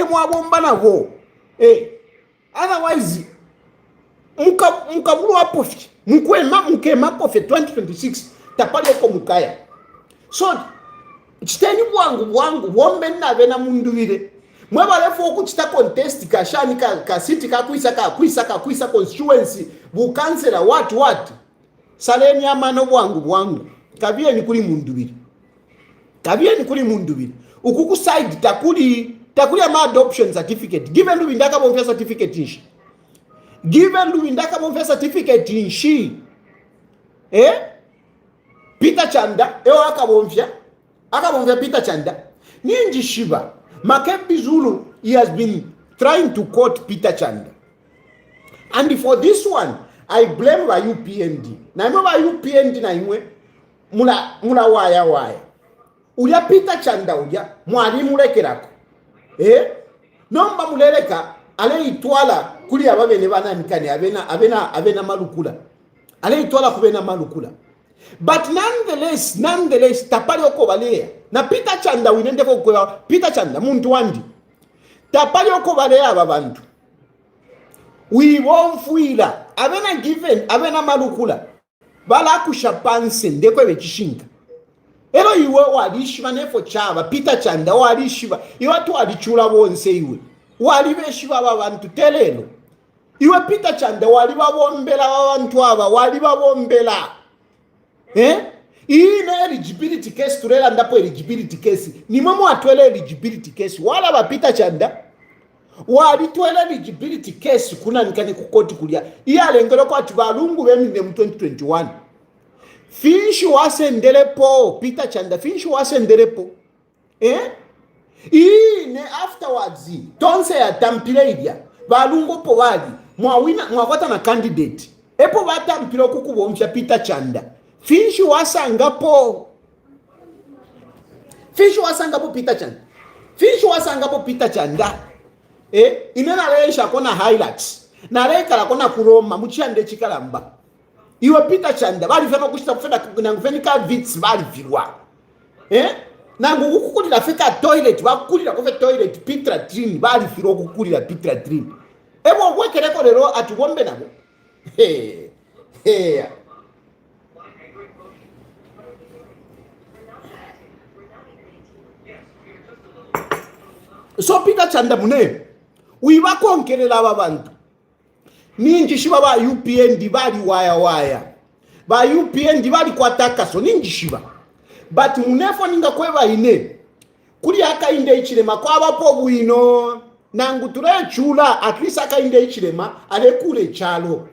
[SPEAKER 1] mwabomba navo. Otherwise mukabulu apofi mukema pofi 2026 tapali oko mukaya. So chiteni bwangu wombe navena Mundubile mwebalefu okuchita contest kashani ka city kakwisa constituency bukansela watu saleni amano bwangu kabieni kuli Mundubile ukuku side takuli ama adoption certificate given Luwindaka bonfya certificate inshi Peter Chanda akabonfya Peter Chanda ninji shiba Makepi Zulu. He has been trying to quote Peter Chanda, and for this one I blame ba UPND na imwe ba UPND na imwe mula waya uya Peter Chanda uya mwali mulekerako nomba muleleka ale itwala kuli ababene bananikani abena malukula ale itwala kubena malukula. But nonetheless tapali okobalea na Peter Chanda winende kwa Peter Chanda muntu wandi tapali okobalea ababantu wibonfuila abena malukula bala kushapanse ndekwe bechishinga ero iwe walishiba nefo chaba Peter Chanda walishiba iwatu walichula bonse iwe walibeshiba ababantu telelo iwe Peter Chanda walibabombela ababantu aba walibabombela ine eligibility case turela ndapo eligibility case ni mama atwele eligibility case wala ba Peter Chanda wali twele eligibility case kuna nikani kukoti kulia iyalengelo kwa tibalungu bemine mu 2021 finshi wasendelepo Peter Chanda finshi wasendelepo ine afterwards Tonse ya tampiledia balungu po wali mwawata na candidate epo batampilo kukubomsha Peter Chanda finshi wasangapo Peter Chanda inena leisha kona highlights na lekala kona kuroma muchande chikalamba iwe Peter Chanda bali fema kushita kufenda ngufenika vits bali virwa nangu ukukulira feka toilet bakulira kofe toilet Peter Trin bali firo kukulira Peter Trin ebo wekereko lero atubombe nabo so Peter Chanda mune wibakonkelela ababantu ninji shiba ba UPND bali waya ba UPND bali kwataka so ninji shiba but munefo ninga kweba ine kuli akainde ichilema kwa bapo bwino nangu turechula at least akainde ichilema alekule chalo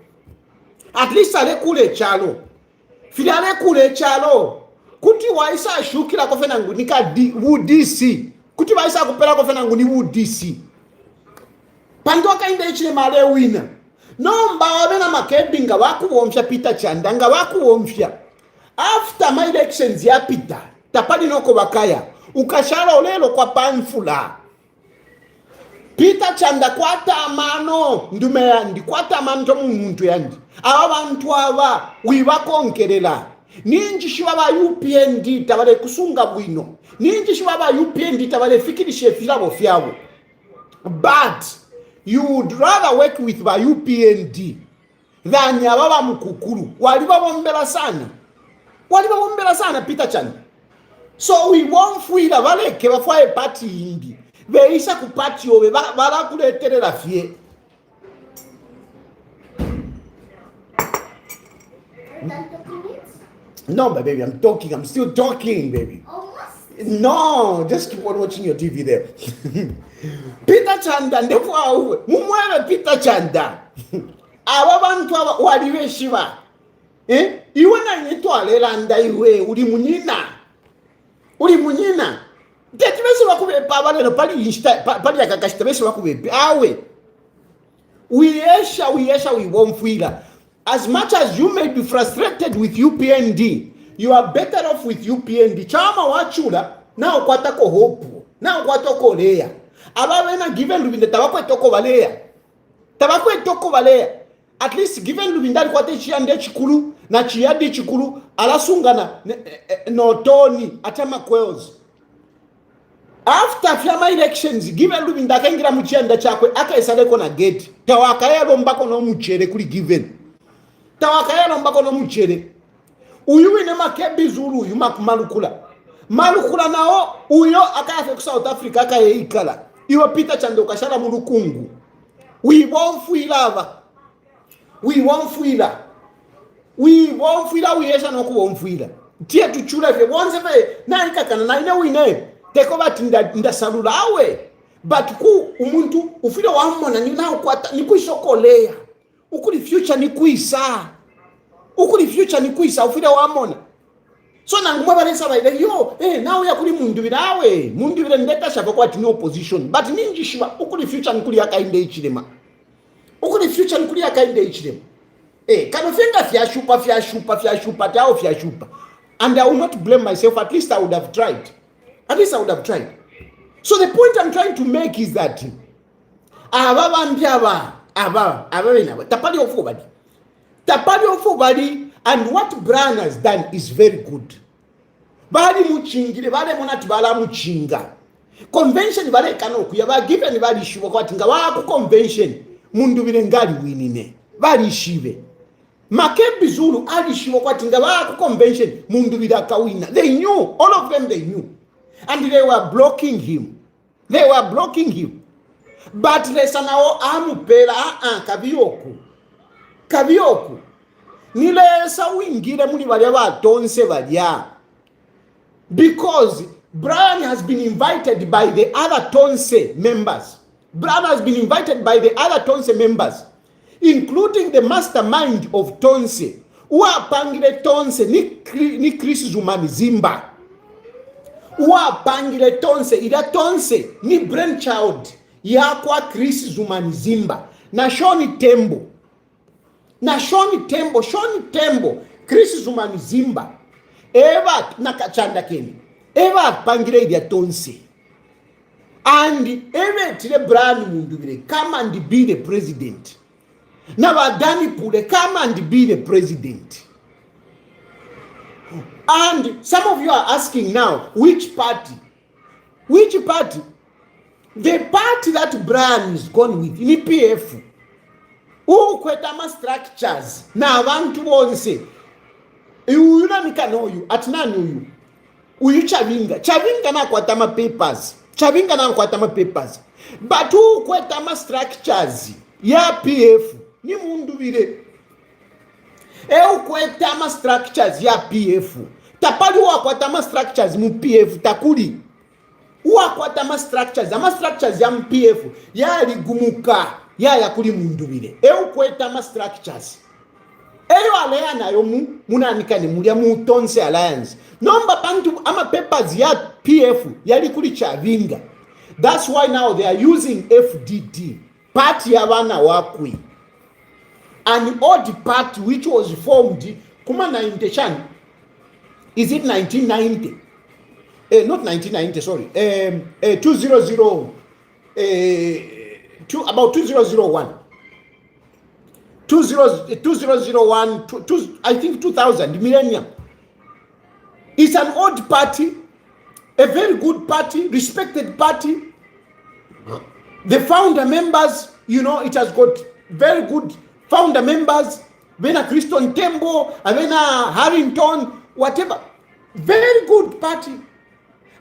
[SPEAKER 1] fili alekule chalo kuti waisa shukira kofe nangu nika DC kuti waisa kupela kofe nangu ni DC pando akainde ichilema ale wina nomba wabena makebinga wakuwomsha Peter Chanda nga wakuwomsha after my elections ya Peter tapadi noko bakaya ukashara olelo kwa panfula Peter Chanda kwata amano ndume yandi kwata amanto muntu yandi aba bantu aba wibakonkelela ninji shiba ba UPND tabale kusunga bwino ninji shiba ba UPND tabale fikirishe filabo fyabo but you would rather work with ba UPND than yababa mukukuru walibabombela sana Peter Chanda so we won't feel baleke bafaye party indi beisa ku party obe bala kuleterera fie no baby I'm still talking baby. No, just keep on watching your TV there. Peter Chanda ndefo awe mumwele Peter Chanda aba bantu waliwe shiba iwe na nitwalela nda iwe uli munyina tetibese bakubepa abalelo pali yakakashita bese bakubepa awe we won't feel as much as you may be frustrated with UPND. You are better off with UPND. Chama wachula na ukwatako hope na ukwatoko leya abawena given lubinde tabakwe toko balea at least given lubindali kwate chiande chikulu na chiadi chikulu alasungana no Tony atama kwels after fiama elections given lubinda kangira muchianda chakwe akaisaleko na gate tawakayalo mbako no muchere kuli given tawakayalo mbako no muchere uyu ine makebi zulu uyu malukula nao uyo akafe ku South Africa akayeikala iwe Peter Chanda ukashara mu lukungu we won't feel uyesha no kuwomfila tie tuchula vye bonze ve na ikakana na ine wine teko bati ndasalula awe but ku umuntu ufile wamona ni nawo kwata ni kuishokolea ukuli future ni kuisa ufile wamona so nangumwe balesa baile yo nawo yakuli Mundubile ndeta shaka kwa tini opposition but ninjishiba ukuli future ni kuli yakainde ichilema Kanofenga fyashupa tao fyashupa. And I will not blame myself. At least I would have tried. So the point I'm trying to make is that tapali ofobadi, and what Brian has done is very good. Bali muchingire bale monati bala muchinga convention bale kanokuya bagiven bali shibo kwati nga wako convention Mundubile ngali winine bali shibe Makebi Zulu ali shibo kwati nga wako convention Mundubile akawina. They knew, all of them they knew, and they were blocking him. But lesanao amupela kabioku nilesa wingire muli balya ba Tonse balya, because Brian has been invited by the other Tonse members. Including the mastermind of Tonse. Uwapangile Tonse ni Chris Zumani Zimba. Uwapangile Tonse, ila Tonse ni brainchild yakwa Chris Zumani Zimba. Na Shoni Tembo, Chris Zumani Zimba. Eva nakachanda keni. Eva pangile dia Tonse. And eve tile Brian Mundubile come and be the president. Now Adani Pule come and be the president. And some of you are asking now, which party? The party that Brian is gone with, ni PF. Ukwetama structures. Na abantu bonse. Uyuna nikanoyu, atinanoyu. Uyu Chavinga na kwatama papers. But ukwetama structures ya PF. Ni Mundubile. Ukwetama structures ya PF. Tapali wakwatama structures mu PF takuli. Wakwatama structures, ama structures ya PF ya ligumuka ya kuli Mundubile. Ukwetama structures. Eyo alliance nayo munanikane mulya mu Tonse Alliance. Nomba bantu ama papers ya PF yali kuli Chavinga. That's why now they are using FDD. Party ya bana wakwi. An odd party which was formed kuma 90. Is it 1990? Not 1990, sorry. 2001. About 2001. 2001, I think 2000, millennium. It's an odd party, a very good party, respected party. The founder members, it has got very good founder members. Vena Christian Tembo, Vena Harrington, whatever. Very good party.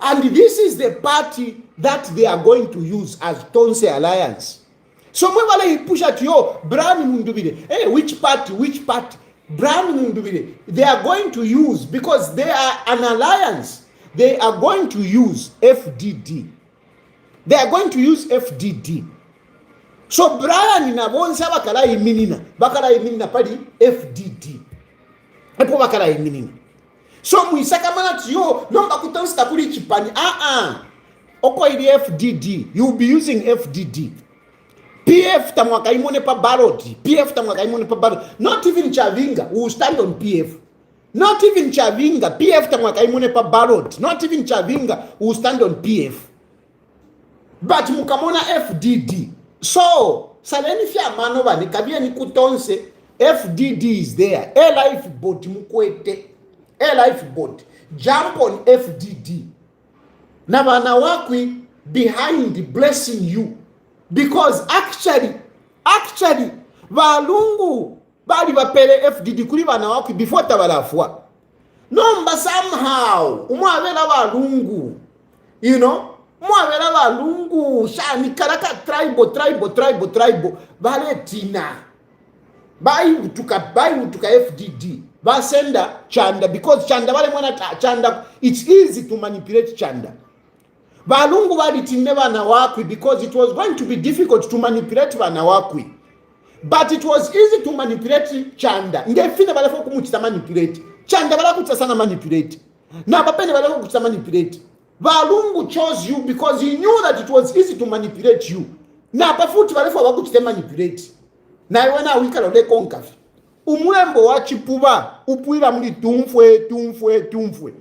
[SPEAKER 1] And this is the party that they are going to use as Tonse Alliance. So when push at yo, Brian Mundubile, which party? Brian Mundubile, they are going to use, because they are an alliance, they are going to use FDD. So Brian inabonsa bakala iminina pali FDD. Epo bakala iminina. So muisaka manati yo, nomba kutansi takuli chipani. Oko ili FDD, you will be using FDD. PF tamwaka imone pa ballot. Not even Chavinga will stand on PF. PF tamwaka imone pa ballot. Not even Chavinga will stand on PF. But mukamona FDD. So, saleni fia manova ni kabia ni kutonse, FDD is there. A lifeboat mukwete. Jump on FDD. Na wanawakwi behind blessing you. Because actually, valungu bali bapele FDD kuli wanawakwi before tabalafwa. Nomba somehow, umwavela valungu, mwavela valungu, shani karaka tribal, vale tina. Bai utuka FDD. Vasenda Chanda, because Chanda vale mwana Chanda, it's easy to manipulate Chanda. Valungu valitine vanawakwi because it was going to be difficult to manipulate vanawakwi. But it was easy to manipulate Chanda. Ngefina vale foku muchita manipulate. Chanda vala kuchita sana manipulate. Na papene vale foku kuchita manipulate. Valungu chose you because he knew that it was easy to manipulate you. Na pafuti vale foku kuchita manipulate. Na iwana wika lole konkafi. umulembo wa chipuba upwira muli tumfwe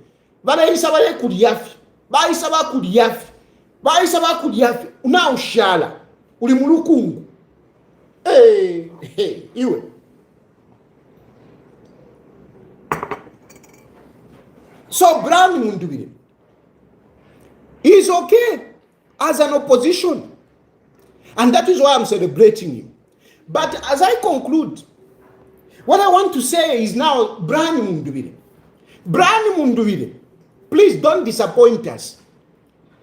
[SPEAKER 1] balaisa bale kuliyafi baisa bakuliyafi unaushala uli mulukungu iwe so Brian Mundubile is okay as an opposition, and that is why I'm celebrating you. But as I conclude, what I want to say is now, Brian Mundubile, please don't disappoint us.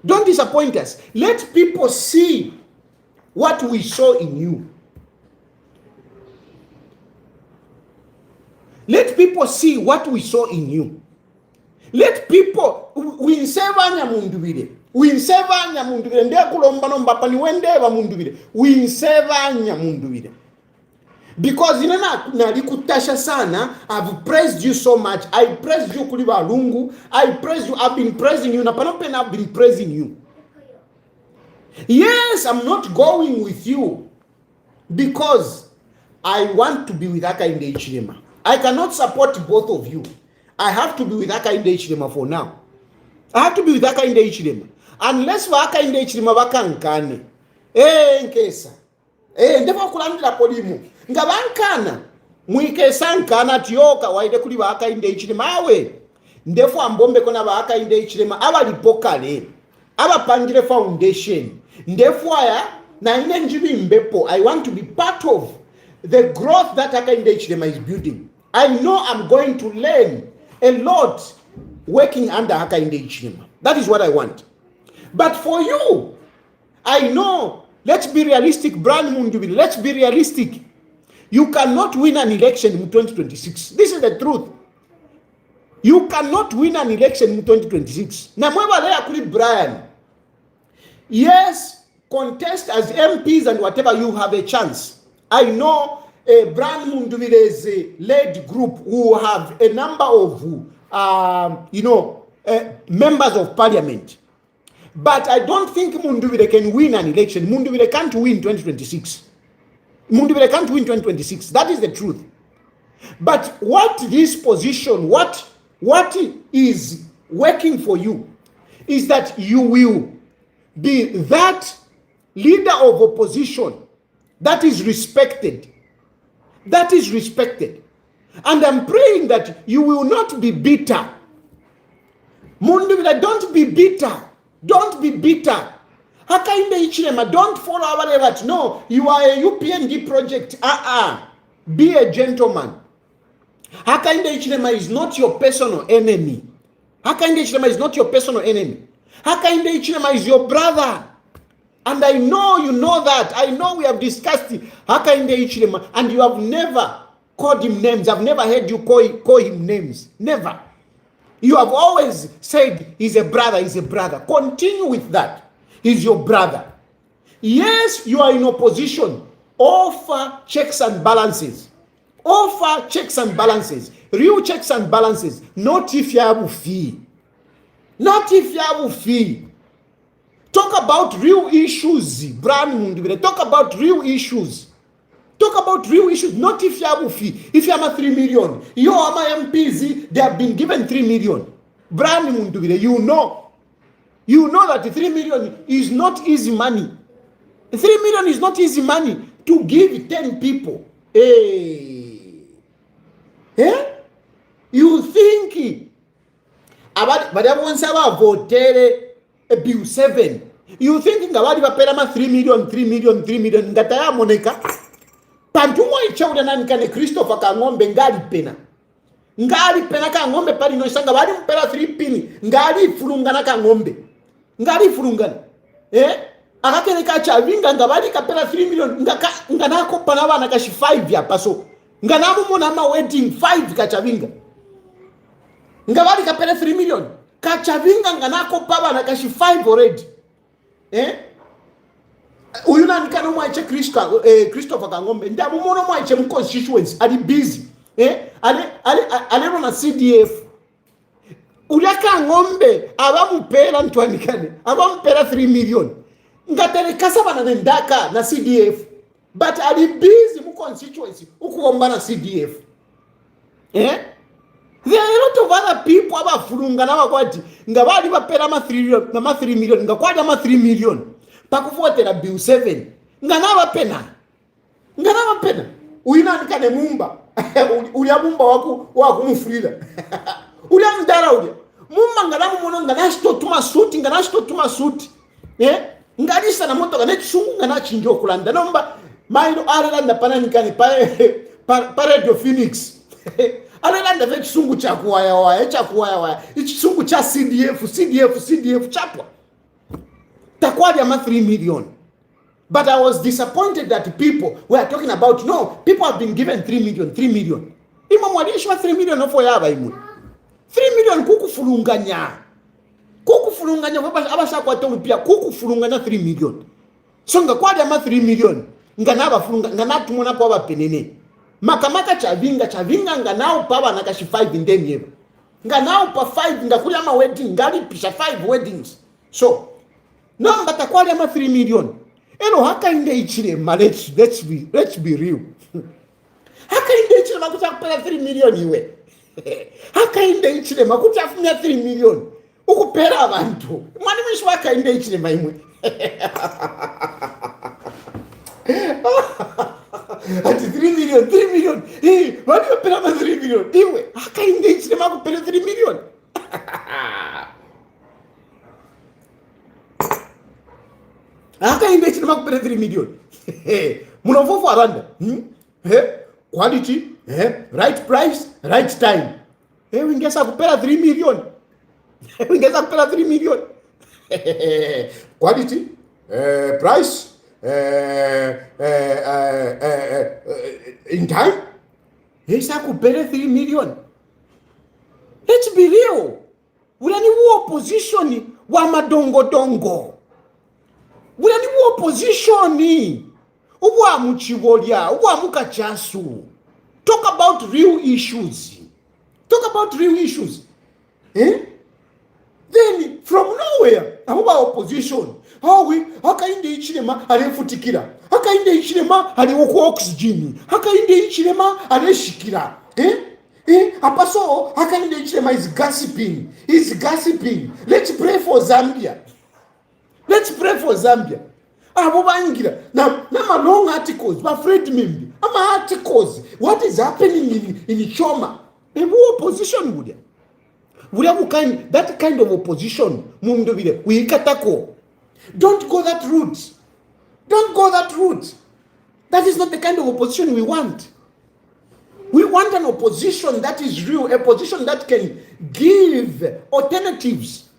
[SPEAKER 1] Don't disappoint us. Let people see what we saw in you. Let people see what we saw in you. Let people winsevanya Mundubile ndekulomba nomba pani wendeva Mundubile winsevanya Mundubile because inena nalikutasha sana. I've praised you so much. I praised you kuli balungu. I praised you. I've been praising you. Napanopena I've been praising you. Yes, I'm not going with you because I want to be with Hakainde Hichilema. I cannot support both of you. I have to be with Hakainde Hichilema for now. I have to be with Hakainde Hichilema. Unless Hakainde Hichilema bakankane. Nkesa. Ndefa kulandila polimu. Ngabankana. Mwikesa nkana tiyoka waide kuli Hakainde Hichilema awe. Ndefu ambombe kona Hakainde Hichilema abalipokale. Abapangile foundation. Ndefu aya na ine njibi mbepo. I want to be part of the growth that Hakainde Hichilema is building. I know I'm going to learn a lot working under Hakainde Hichilema. That is what I want. But for you, I know, let's be realistic, Brian Mundubile, let's be realistic. You cannot win an election in 2026. This is the truth. You cannot win an election in 2026. Namweba lea kuli Brian. Yes, contest as MPs and whatever, you have a chance. I know Brian Mundubile's led group who have a number of members of parliament. But I don't think Mundubile can win an election. Mundubile can't win 2026. Mundubile can't win 2026. That is the truth. But what this position, what is working for you is that you will be that leader of opposition that is respected. That is respected. And I'm praying that you will not be bitter. Mundubile, don't be bitter. Don't be bitter. Hakainde Hichilema, don't follow our levels. No, you are a UPND project. Be a gentleman. Hakainde Hichilema is not your personal enemy. Hakainde Hichilema is not your personal enemy. Hakainde Hichilema is your brother. And I know you know that. I know we have discussed Hakainde Hichilema and you have never called him names. I've never heard you call him names. Never. You have always said he's a brother, he's a brother. Continue with that. He's your brother. Yes, you are in opposition. Offer checks and balances. Offer checks and balances. Real checks and balances. Not if you have a fee. Not if you have a fee. Talk about real issues, Brian Mundubile. Talk about real issues. Talk about real issues, not if you have a fee. If you have 3 million, you are my MPs, they have been given 3 million. Brian Mundubile, you know that 3 million is not easy money. 3 million is not easy money to give 10 people. You think but everyone say about vote bill 7. You thinking about the 3 million, 3 million, 3 million. Ngataya moneka. Pantumwa ichaule nani kane Christopher Kangombe ngali pena ka ngombe pali no sanga bali mpela 3 pini ngali fulungana ka ngombe ngali fulungana akakene ka chavinga ngabali kapela 3 million nganako pana bana kashi 5 ya paso nganamu mona ma wedding 5 ka chavinga ngabali kapela 3 million ka chavinga nganako pa bana kashi 5 already uyu nani kana mwache Christopher Kangombe ndamu mona mwache mu constituency ali busy ale na CDF ulaka ngombe abamupela ntwanikane abampela 3 million ngatele kasaba na CDF but ali busy mu constituency ukuomba na CDF Eh? There are a lot of other people abafulunga nabakwati nga bali bapera ma 3 million nga kwadi ama 3 million pakuvotera bill 7 nga nabapena uyinanika ne mumba ulya mumba wakumufulira ulya mdala ulya mumba nga namumono nga nashitotuma suti ngalisa na moto nga nechisungu nga nachinja okulanda nomba mailo alelanda pananikani pa Radio Phoenix alelanda vechisungu chakuwayawaya ichisungu cha CDF chapwa takwadi ama 3 million. But I was disappointed that people were talking about, no, people have been given 3 million. Ima mwadishwa 3 million ofo yaba imu. 3 million kukufulunganya abasha kwa tomu pia kukufulunganya 3 million. So nga kwadi ama 3 million nga naba fulunga nga natumona pa wapenene. Makamaka chavinga nga nao pa wanakashi 5 in them yebu. Nga nao pa 5 nga kuli ama wedding ngali pisha 5 weddings. So no mbata kwadi ama 3 million. Eno hakainde ichirema, let's be real. Hakainde ichirema kuti akupera 3 million iwe. Hakainde ichirema kuti afumia 3 million. Ukupera abantu. Mwani mwisho hakainde ichirema imwe. Ati 3 million. Mwani wapera ma 3 million. Iwe, hakainde ichirema kupera 3 million. Hakainde ichirema kupera 3 million. Munovofu aranda. Quality, right price, right time. Wingesa kupera 3 million. Quality, price, in time. Yesa kupera 3 million. Let's be real. Ulani opposition wa madongo. Ulani opposition ubwa muchivolya, ubwa mukachasu. Talk about real issues. Then from nowhere, abuba opposition. Hakainde ichirema arefutikira. Hakainde ichirema arewoku oxygen. Hakainde ichirema areshikira. Apaso hakainde ichirema is gossiping. Let's pray for Zambia. Abubangira na long articles ba Fred Mimbi ama articles what is happening in Choma. Opposition would that kind of opposition Mundubile we katako. Don't go that route. That is not the kind of opposition we want. We want an opposition that is real, a position that can give alternatives.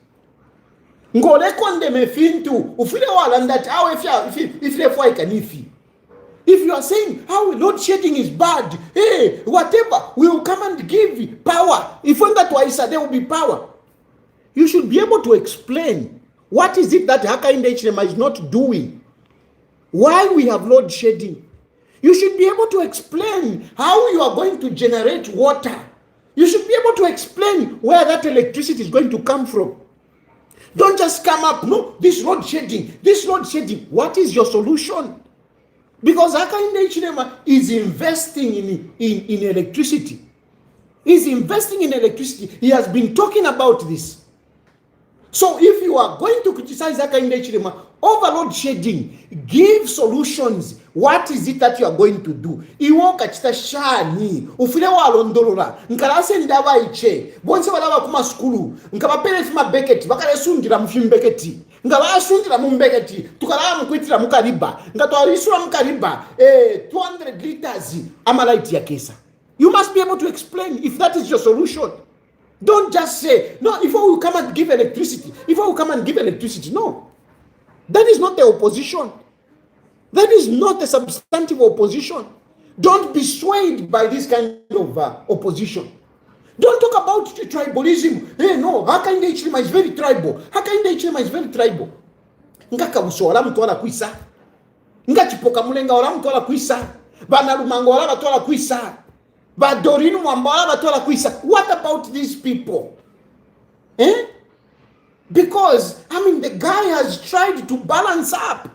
[SPEAKER 1] Ngole konde mefintu ufile wala that how if you are saying how load shedding is bad, whatever, we will come and give power. If when that twice there will be power. You should be able to explain what is it that Hakainde Ichirema is not doing. Why we have load shedding. You should be able to explain how you are going to generate water. You should be able to explain where that electricity is going to come from. Don't just come up, no, this load shedding. What is your solution? Because Hakainde Ichirema is investing in electricity. He has been talking about this. So if you are going to criticize Hakainde Ichirema over load shedding, give solutions. What is it that you are going to do? Iwo kachita shani ufile wa londolola nkalase ndawa iche bonse balaba kuma skulu nkabapele fima beketi bakale sundira mfimbeketi ngaba sundira mumbeketi tukala mukwitira mukariba ngatwalisura mukariba 200 liters amalight ya kesa. You must be able to explain if that is your solution. Don't just say no if we come and give electricity. No, that is not the opposition. That is not a substantive opposition. Don't be swayed by this kind of opposition. Don't talk about tribalism. No, Hakainde Ichirema is very tribal. Ngaka buso wala mtu wala kuisa. Ngachipoka mulenga wala mtu wala kuisa. Bana lumango wala mtu wala kuisa. Badorinu mwamba wala mtu wala kuisa. What about these people? Because, the guy has tried to balance up.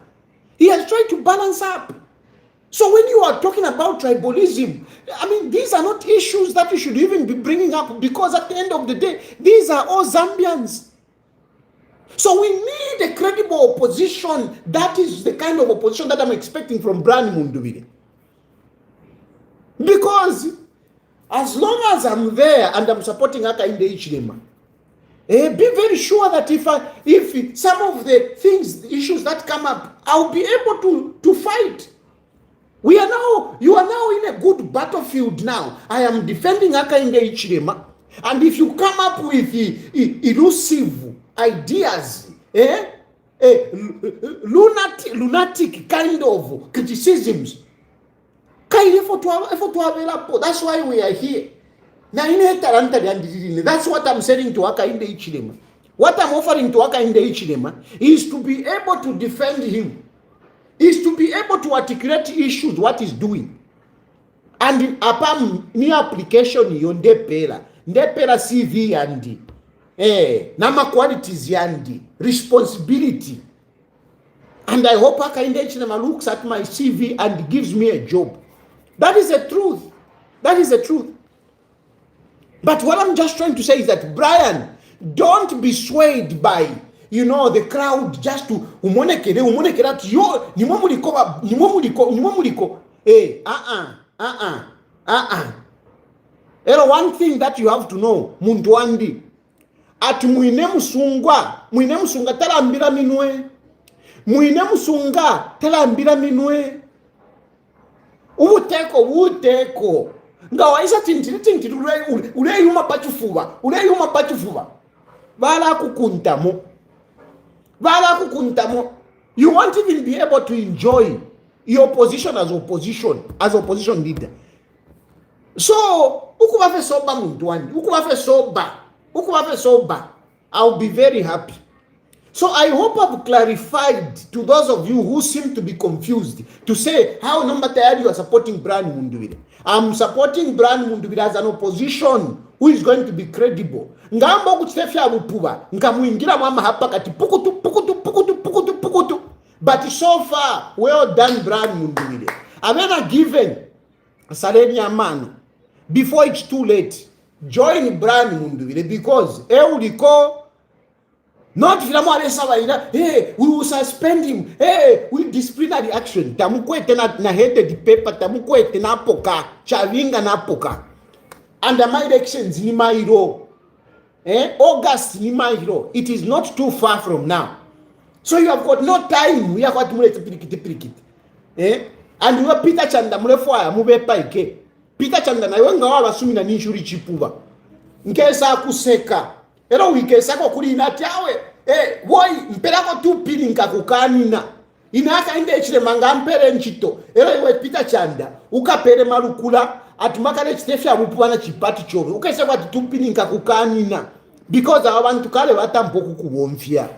[SPEAKER 1] So when you are talking about tribalism, I mean, these are not issues that you should even be bringing up, because at the end of the day, these are all Zambians. So we need a credible opposition. That is the kind of opposition that I'm expecting from Brian Mundubile. Because as long as I'm there and I'm supporting Hakainde Hichilema, be very sure that if some of the issues that come up, I'll be able to fight. You are now in a good battlefield now. I am defending Hakainde Hichilema, and if you come up with elusive ideas, lunatic kind of criticisms, that's why we are here. That's what I'm saying to Hakainde Hichilema. What I'm offering to Hakainde Hichilema is to be able to defend him, is to be able to articulate issues, what he's doing. And upon new application, ndepera CV yandi, nama qualities yandi, responsibility. And I hope Hakainde Hichilema looks at my CV and gives me a job. That is the truth. That is the truth. But what I'm just trying to say is that, Brian, don't be swayed by, the crowd just to umonekere at yo nimuliko. One thing that you have to know, muntu wandi, at muine musunga talambira minwe. Muine musunga talambira minwe. Uteko. Ngawaisa tintiri uleyuma pachufuba vala kukuntamo. You won't even be able to enjoy your position as opposition leader. So ukubafe soba mundwani, ukubafe soba, I'll be very happy. So I hope I've clarified to those of you who seem to be confused, to say how number tayari you are supporting Brian Mundubile. I'm supporting Brian Mundubile as an opposition who is going to be credible. Ngambo kuchitefya bupuba, ngamuingira mama hapa kati pukutu. But so far, well done, Brian Mundubile. I've never given Salenia man before it's too late. Join Brian Mundubile, because not we will suspend him. We disciplinary action. Tamukwete na headed paper, tamukwete na poka, chavinga na poka. And my elections ni mairo. August ni mairo. It is not too far from now. So you have got no time. We have got pirikiti. And you Peter Chanda mulefoya mubepa ike. Peter Chanda na wenga wala sumi na ninshuri chipuba. Nkesa kuseka. Wikesa kwa kuli inatiawe. Woi, mpelako tu pili nkakukanina. Hakainde Hichilema ngampere nchito. Iwe Peter Chanda. Ukapere marukula. Atumakale chitefya mupuwana chipati chove. Ukese kwa tu pili nkakukanina. Because abantu kale watampoku kuwomfia.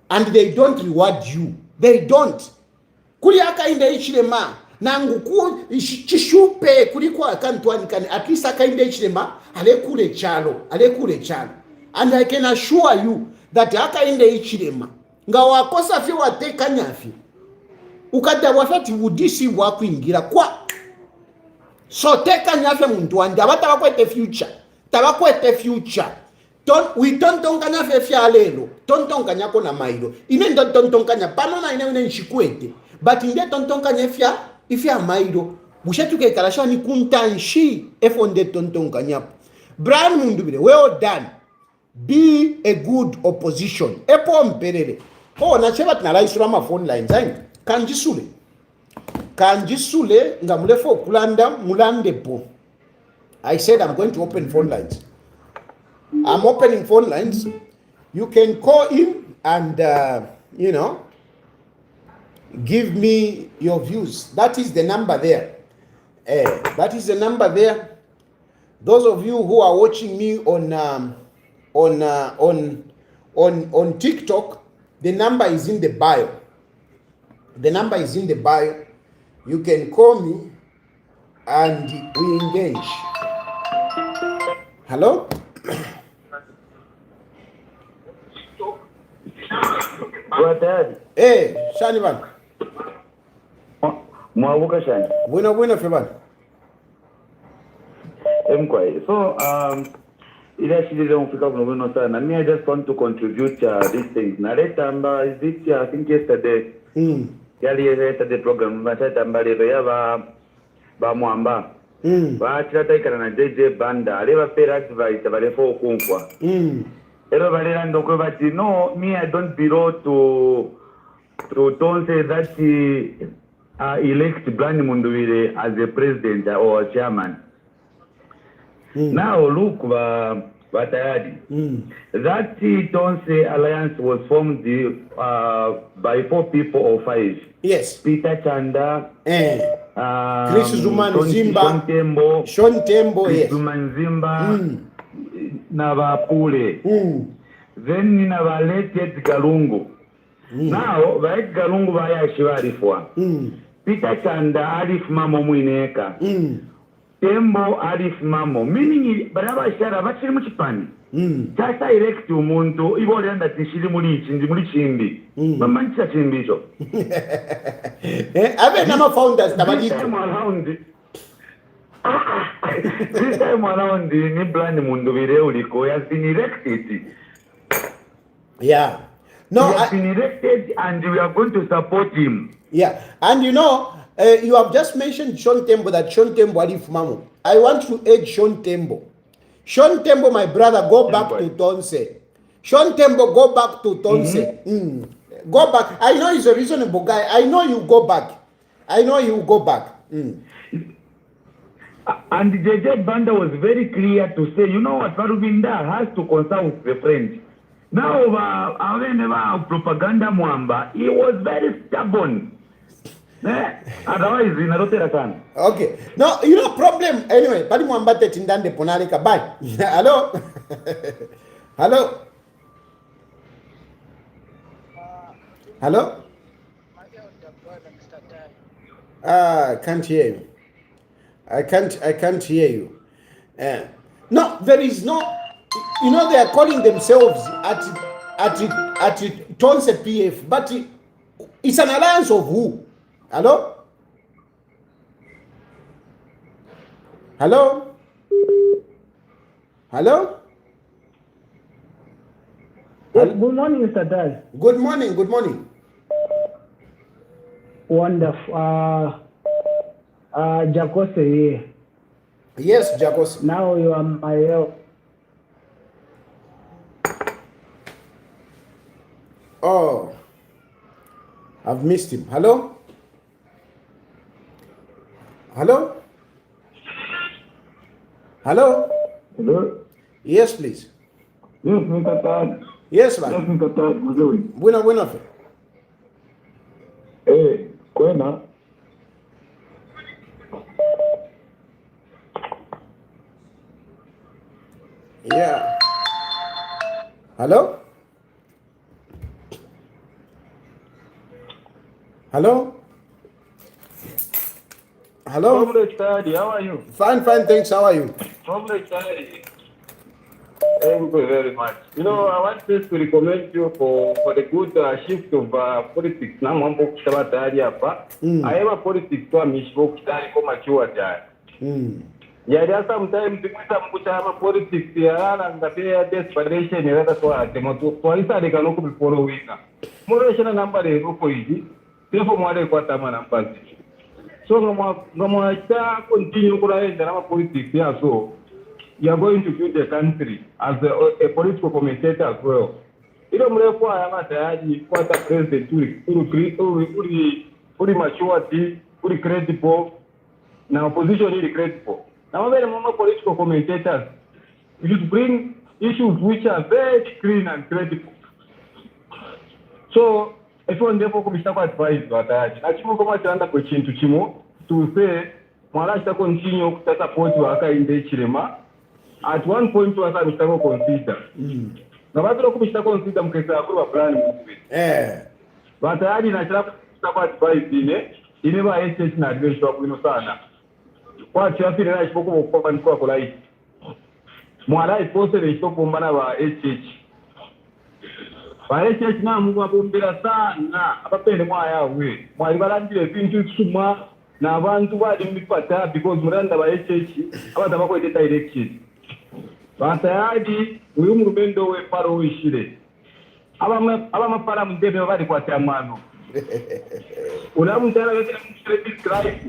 [SPEAKER 1] And they don't reward you. They don't. Kuli Hakainde Hichilema. Nangu chishupe kuli kwa kantuani kani. At least Hakainde Hichilema. Alekule chalo. And I can assure you that Hakainde Hichilema nga wakosa fye wateka nyafi ukada wafati udisi wakuingira kwa so teka nyafi muntu wandi abata tabakwete future we tontonka nyafi fya lelo tontonka nyako na mailo ine ndo tontonka nya panona ine nchikwete but inde tontonka nyafya ifya mailo bushetuke kalasha ni kuntanshi efonde tontonka nyapo. Brian Mundubile, well done. Be a good opposition. Epo mperere. Nacheba tunalaisura ma phone lines. Kanjisule ngamulefo kulanda mulande po. I said I'm going to open phone lines. I'm opening phone lines. You can call in and give me your views. That is the number there. Those of you who are watching me on TikTok, the number is in the bio. You can call me and we engage. Hello?
[SPEAKER 3] What, Dad?
[SPEAKER 1] Hey, Shanivan.
[SPEAKER 3] Mwabuka shani.
[SPEAKER 1] Bueno febana.
[SPEAKER 3] So me, I just want to contribute these things. Naretamba is this I think yesterday. Yesterday program ba mwamba. Ba chata na JJ banda. Aleva pera advice balefo okunkwa. Ero balera ndoko bati no, me I don't belong to Tonse that elect Mundubile as a president or a chairman. Now look, Batayadi. That Tonse Alliance was formed by 4 people or 5.
[SPEAKER 1] Yes.
[SPEAKER 3] Peter Chanda,
[SPEAKER 1] Chris Zumanzimba, Sean Tembo,
[SPEAKER 3] Chris
[SPEAKER 1] yes.
[SPEAKER 3] Zumanzimba, Navapule. Then Navalet Galungu. Now, Vaet Galungu Vaya Shivarifwa. Peter Chanda Arif Mamo Mwineka. Tembo Arif Mamo. Meaning, Baraba Shara, Vachiri Muchipani. Chasa elect umuntu, Ivo Landa Tishiri Muri Chimbi. Mamancha Chimbicho.
[SPEAKER 1] Ave nama founders,
[SPEAKER 3] This time around, ni Blani Mundubile Uliko has been elected.
[SPEAKER 1] Yeah. No,
[SPEAKER 3] he has been elected and we are going to support him.
[SPEAKER 1] Yeah. And you know, you have just mentioned Sean Tembo, that Sean Tembo Arif Mamo. I want to add Sean Tembo. Sean Tembo, my brother, go back to Tonse. Sean Tembo, go back to Tonse. Go back. I know he's a reasonable guy. I know you go back. I know you go back.
[SPEAKER 3] And JJ Banda was very clear to say, you know what, Farubinda has to consult with the French. Now, propaganda Mwamba, he was very stubborn. Otherwise,
[SPEAKER 1] okay. No, you know, problem. Anyway, Padi Mwamba Tindande Ponalika. Bye. Hello? Hello? Hello? I can't hear you. I can't hear you. No, there is no. You know, they are calling themselves at Tonse PF, but it's an alliance of who? Hello? Hello? Hello?
[SPEAKER 4] Good morning, Mr. Dad.
[SPEAKER 1] Good morning.
[SPEAKER 4] Wonderful. Jakose here.
[SPEAKER 1] Yes, Jakose.
[SPEAKER 4] Now you are my help.
[SPEAKER 1] Oh, I've missed him. Hello? Hello? Hello?
[SPEAKER 3] Hello?
[SPEAKER 1] Yes, please.
[SPEAKER 3] Yes, Mr. Tad.
[SPEAKER 1] Yes, man.
[SPEAKER 3] Yes, Mr. Tad.
[SPEAKER 1] Bueno.
[SPEAKER 3] Kwena.
[SPEAKER 1] Yeah. Hello? Hello? Hello?
[SPEAKER 3] Comrade Tadi, how are you?
[SPEAKER 1] Fine, thanks. How are you?
[SPEAKER 3] Comrade Tadi. Thank you very much. You know, I want to recommend you for the good shift of politics. Na mambo kusaba tayari hapa. Aiwa politics to amishbo kutari koma kiwa tayari. Yeah, sometimes tukwita mkuchama politics ya ngapea desperation ya rata kwa temoto. Kwa isa de kanoku before wina. Moro shana namba de rupo hivi. Tefo mwale kwa tama namba zi. So ngomwa cha continue kuraenda na politics ya so. You are going to build the country as a political commentator as well. Ilo mrefu ayama tayari kwa ta president uri maturity, uri credible, na opposition uri credible. Now when mama political commentators, you should bring issues which are very clean and credible. So if you want therefore kumishaka advice watayari. Na chimu kama chanda kwa chintu chimu, to say, mwala chita continue kutata poti waka inde chilema. At one point was a mistake consider. Na watu wako mistake consider mkesa akuru plan mzuri. But hadi na chapa advice ine ba SS na advice kwa kuno sana. Kwa chapi na shipoko kwa kwa kwa lai. Mwala ipose le shipoko mbana ba SS. Ba SS na mungu apombera sana. Apapende mwaya we. Mwali balandile pintu suma n'abantu bali mipata because muranda ba echechi abata bakwete direction batayadi uyu murumendo we paro wishire abamapara mudebe bali kwa tamano ulamutara wete mshireti scribe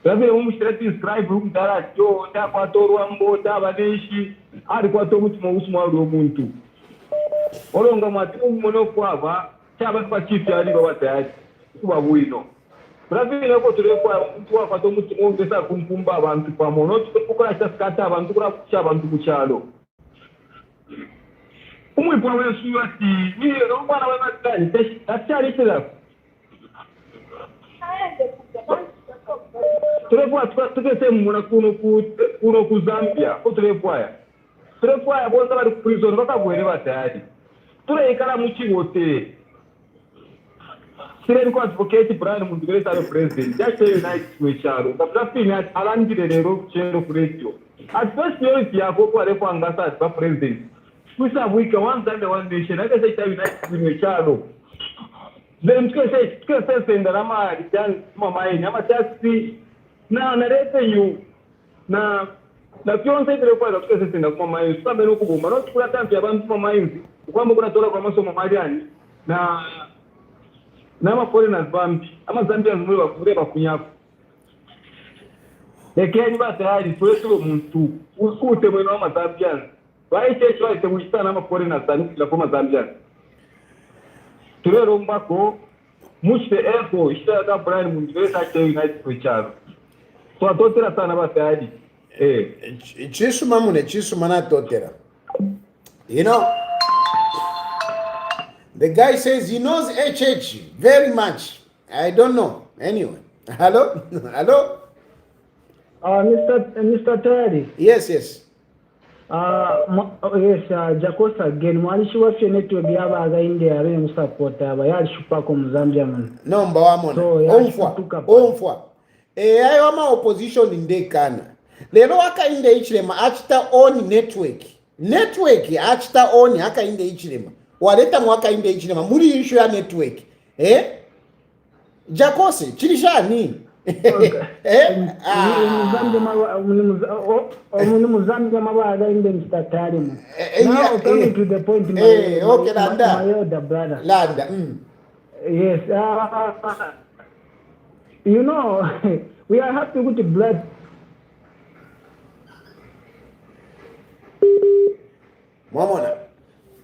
[SPEAKER 3] Gabe umshireti scribe umdara jo nda kwatorwa mbota baneshi ari kwato mutima usuma ro muntu olonga mati umuno kwaba cyaba kwa chief yali babatayadi kuba buino Bravile ko tulekwa mtu wakwato mutima ungesa kumpumba abantu pamono tukukora cyakata abantu kura kucha abantu kuchalo umwipo wesu ati ni romana wa matani tachari kila tulekwa tukese muna kuno ku Zambia ko tulekwa bonza bari ku prison bakagwere batari tulekala mu kiwote Sire kwa advocate Brian Mundubile sabe president yache unite mwecharo kapafini alangire lero chero kuretio at first priority yako kwa lepo angasa kwa president kusa wika one time one nation aka say unite mwecharo then tukese senda rama jan mama yini ama taxi na revenue na Tonse ile kwa tukese senda kwa mama yini sabe no kuboma no tukula tampi abantu mama yini kwamba kuna tola kwa masomo mariani na nama foreigners bambi ama Zambia zimwe bakure bakunyako lekenyi batayari twetu muntu ukute mweno ama Zambia baite chwa ite muitana ama foreigners tani kila koma Zambia turero mbako mushte echo ishta ka Brian Mundubile sache United kucharo so atotera sana batayari
[SPEAKER 1] chisu mamune chisu mana totera you know. The guy says he knows HH very much. I don't know. Anyway. Hello? Hello?
[SPEAKER 4] Mr. Tari.
[SPEAKER 1] Yes, yes.
[SPEAKER 4] Yes, Jacosa again. Mwalishi wafye network yaba aga India yare msupport yaba. Yari shupako mzambia man.
[SPEAKER 1] No mbawamona. So, Omfwa. Ayo ama opposition indekana. Lelo waka inde ichilema. Achita on network. Network achita on haka inde ichilema. Waleta mwaka inde ichilema. Muri issue ya network. Jakose. Chilishani.
[SPEAKER 4] Muzambia mabaga inde Mr. Tari man. Now coming to the point.
[SPEAKER 1] Okay, Landa.
[SPEAKER 4] My elder brother.
[SPEAKER 1] Landa.
[SPEAKER 4] Yes. You know, we are happy with the blood.
[SPEAKER 1] Mwamona.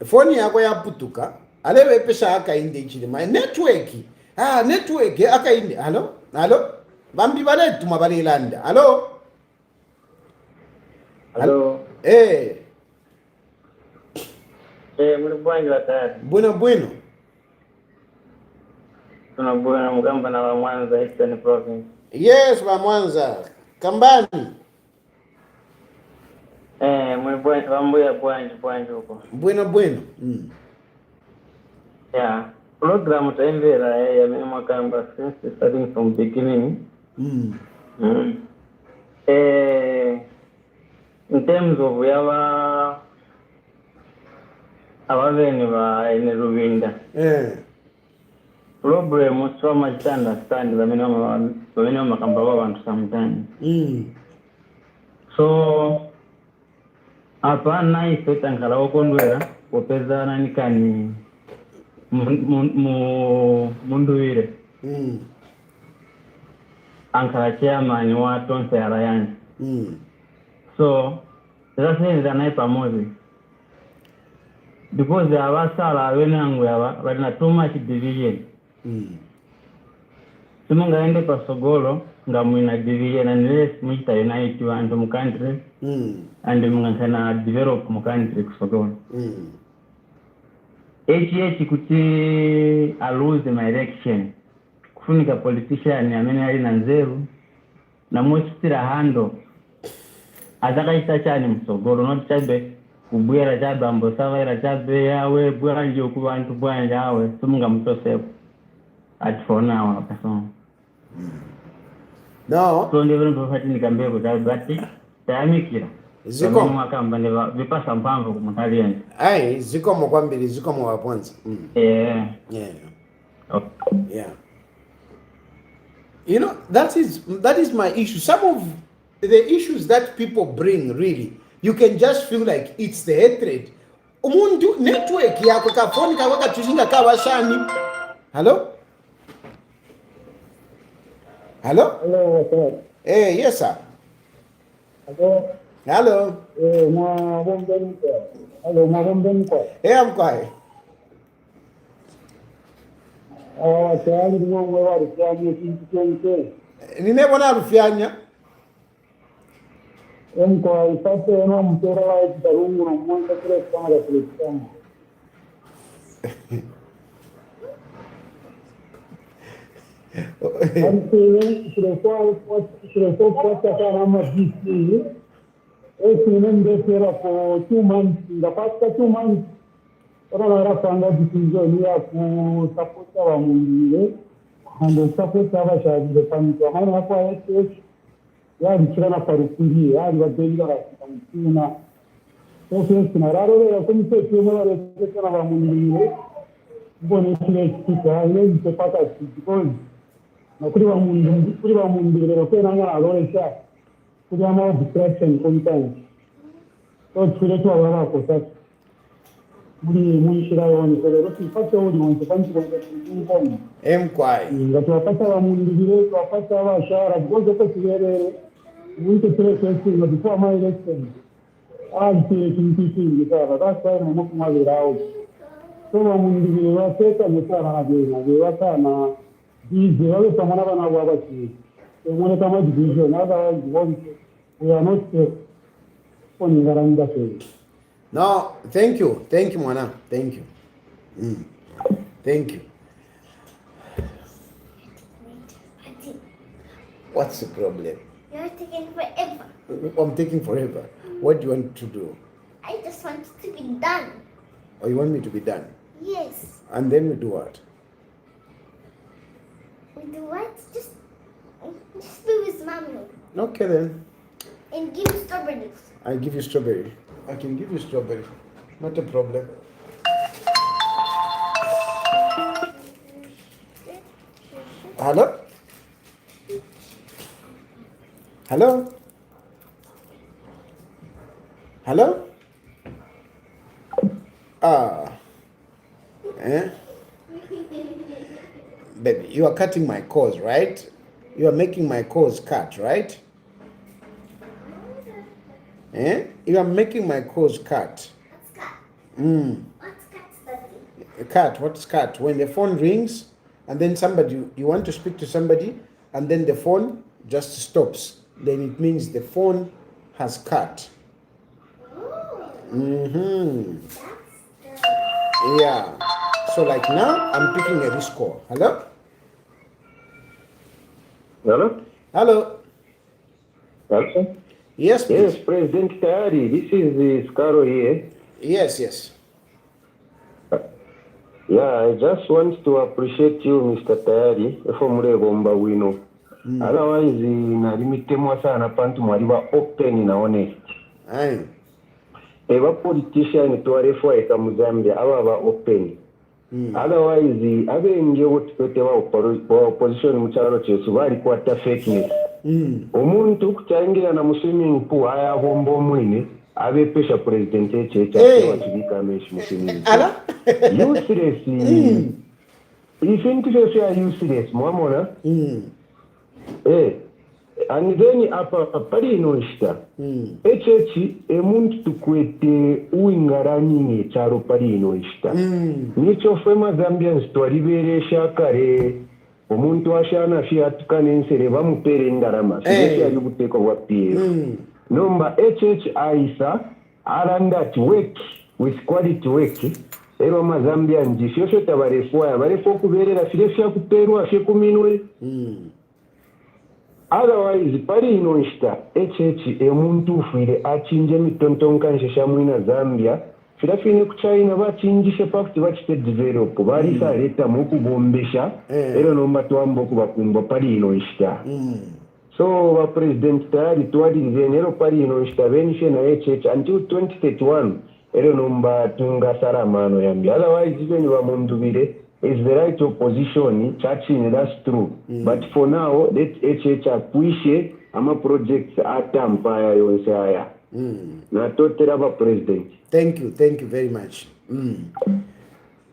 [SPEAKER 1] Phone yako yaputuka. Alewe pesha aka inde ichilema. Network. Network aka inde. Hello? Hello? Bambi bale tumabale Landa. Hello?
[SPEAKER 5] Hello. Muli bwanji watari.
[SPEAKER 1] Bueno.
[SPEAKER 5] Tunabwana mugamba na wa Mwanza Eastern Province.
[SPEAKER 1] Yes, wa Mwanza. Kambani.
[SPEAKER 5] Muli bwanji bambuya bwanji huko.
[SPEAKER 1] Bueno.
[SPEAKER 5] Yeah. Program taimvera ya mema kamba since starting from beginning. In terms of yaba abaveni ba ene Rubinda. Problem so much understand bamene makamba abantu sometimes. So apa nice tangala okondwera opeza nani kani Mundubile. Ankara chairman wa Tonse Allianc. So that's means that I pamoja. Because there are sala wenangu yawa but na too much division. Simunga ende pasogolo ngamuina division and less muita unite and mu country and mungana develop mu country kusogolo. Kuti I lose my election. Kufunika politician amene ali na nzeru na mwechitira hando azakaita chani msogolo not chabe kubwera chabe ambosava ira chabe yawe bwera nje ku bantu bwanje yawe sumunga mutoseko at for now apasoma
[SPEAKER 1] no
[SPEAKER 5] so ndivyo ndo fati nikambeko chabe tayamikira
[SPEAKER 1] ziko
[SPEAKER 5] mwakamba ndeva vipasa mpamvu kumutaliani
[SPEAKER 1] ziko mokwambiri ziko mwa kwanza
[SPEAKER 5] yeah
[SPEAKER 1] You know, that is my issue. Some of the issues that people bring, really, you can just feel like it's the hatred. Umuntu network yako kafoni kawaka tushinga kawashani. Hello? Hello?
[SPEAKER 4] Hello, sir.
[SPEAKER 1] Hey, yes, sir.
[SPEAKER 4] Hello.
[SPEAKER 1] Hello.
[SPEAKER 4] Hello,
[SPEAKER 1] Hey, I'm quiet.
[SPEAKER 4] tayari mwe wali kyanye kintu kyonke.
[SPEAKER 1] Ninebona rufyanya.
[SPEAKER 4] Emko ipate no mtera wa kitarungu no mwenda kile kama la kulitama. Anti kilikuwa kama madisi. Esi nendesera for 2 months, ngapata 2 months. Ora rapanga decision ya ku support wa Mundubile and support wa shaji kwa maana kwa SS ya likira parukuri ya libadenga rakamtuna sasa sinararo ya kumse kimo ya reketa wa Mundubile mbone kile kitu ile mpaka because na kuri wa Mundubile kwa nanga alolesha kuri ama distraction content so kile tu wa kwa sasa Muishiraoni lero tufate uli wonse kandi kwa kumbona
[SPEAKER 1] Emkwai.
[SPEAKER 4] ngatwapata wa Mundubile twapata wa shara gozo ko kirere mwite kile kesi no before my election anti kinti ngitara basa na muku mabirao so wa Mundubile wa seta mutara na bena wa kana bize wale tamana bana wa bati mwana kama division otherwise we are not on garanga ke.
[SPEAKER 1] No, thank you, Mwana. Thank you. Thank you. What's the problem?
[SPEAKER 2] You're taking forever.
[SPEAKER 1] I'm taking forever. What do you want to do?
[SPEAKER 2] I just want it to be done.
[SPEAKER 1] Or you want me to be done?
[SPEAKER 2] Yes.
[SPEAKER 1] And then we do what?
[SPEAKER 2] We do what? Just be with mommy
[SPEAKER 1] Okay then.
[SPEAKER 2] and give strawberries.
[SPEAKER 1] I give you strawberry. I can give you strawberry. Not a problem. Hello? Hello? Hello? Baby, you are cutting my calls, right? You are making my calls cut, right? You are making my calls cut.
[SPEAKER 2] What's cut? What's cut, Daddy?
[SPEAKER 1] Cut, what's cut? When the phone rings and then you want to speak to somebody and then the phone just stops, then it means the phone has cut.
[SPEAKER 2] That's
[SPEAKER 1] Yeah. So like now, I'm picking a this call. Hello?
[SPEAKER 3] Hello?
[SPEAKER 1] Hello?
[SPEAKER 3] Hello?
[SPEAKER 1] Yes, please.
[SPEAKER 3] Yes, President Tayari, this is Scaro here.
[SPEAKER 1] Yes.
[SPEAKER 3] Yeah, I just want to appreciate you, Mr. Tayari, for Murebomba Wino. Otherwise, nalimitemo sana pantu mwaliba open na honest.
[SPEAKER 1] Aye.
[SPEAKER 3] Eba politician tuwarefu eka Muzambia, aba open. Otherwise, abenge wotukwete wa opposition mcharo chesu bali kwata fake news. Omuntu kuchangira na swimming pool aya bombo mwine abe pesha president echecha watubika mesh muswimming
[SPEAKER 1] Ala?
[SPEAKER 3] useless. If you are useless mwamona and then apa pali inoshita echechi emuntu tukwete uingarani ngecharo pali inoshita nicho fema Zambians twaliberesha kare omuntu ashana fiatukane nsere bamupere ndarama sibese ali guteko wa PF nomba HHISA aranda work with quality work ero mazambia njifyo tabarefwa barefo kuberera filefya kuperwa fye kuminwe otherwise pari inonshita omuntu ufire achinje mitontonkanshe shamwina Zambia filafine ku China bachinjishe pakti bachite develop bari saleta mukubombesha ero nomba twambo kubakumba pari inonshita so wa president Tayari twali zenero pari inonshita benishe na until 2031 ero nomba tunga saramano yambi otherwise even wa Mundubile is the right opposition, churching, that's true. But for now, let HH push ama projects atampaya yonsaya. Na toteraba president.
[SPEAKER 1] Thank you very much.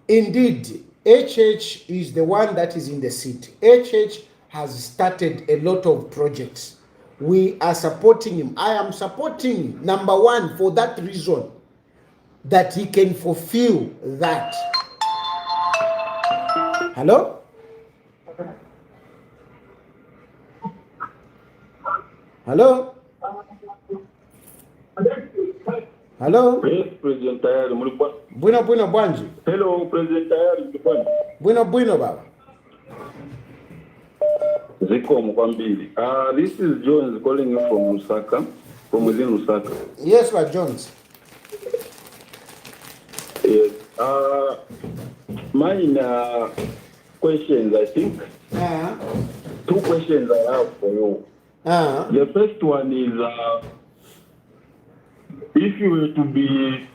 [SPEAKER 1] Indeed, HH is the one that is in the seat. HH has started a lot of projects. We are supporting him. I am supporting him, number one, for that reason, that he can fulfill that. Hello? Hello? Hello?
[SPEAKER 3] Yes, President Tayari, mulikuwa.
[SPEAKER 1] Bueno Bwanji.
[SPEAKER 3] Hello, President Tayari, mulikuwa.
[SPEAKER 1] Bueno baba.
[SPEAKER 3] Ziko Mkwambili. This is Jones calling you from Lusaka, from within Lusaka.
[SPEAKER 1] Yes, but Jones.
[SPEAKER 3] Yes. Mine questions, I think. Two questions I have for you. The first one is, if you were to be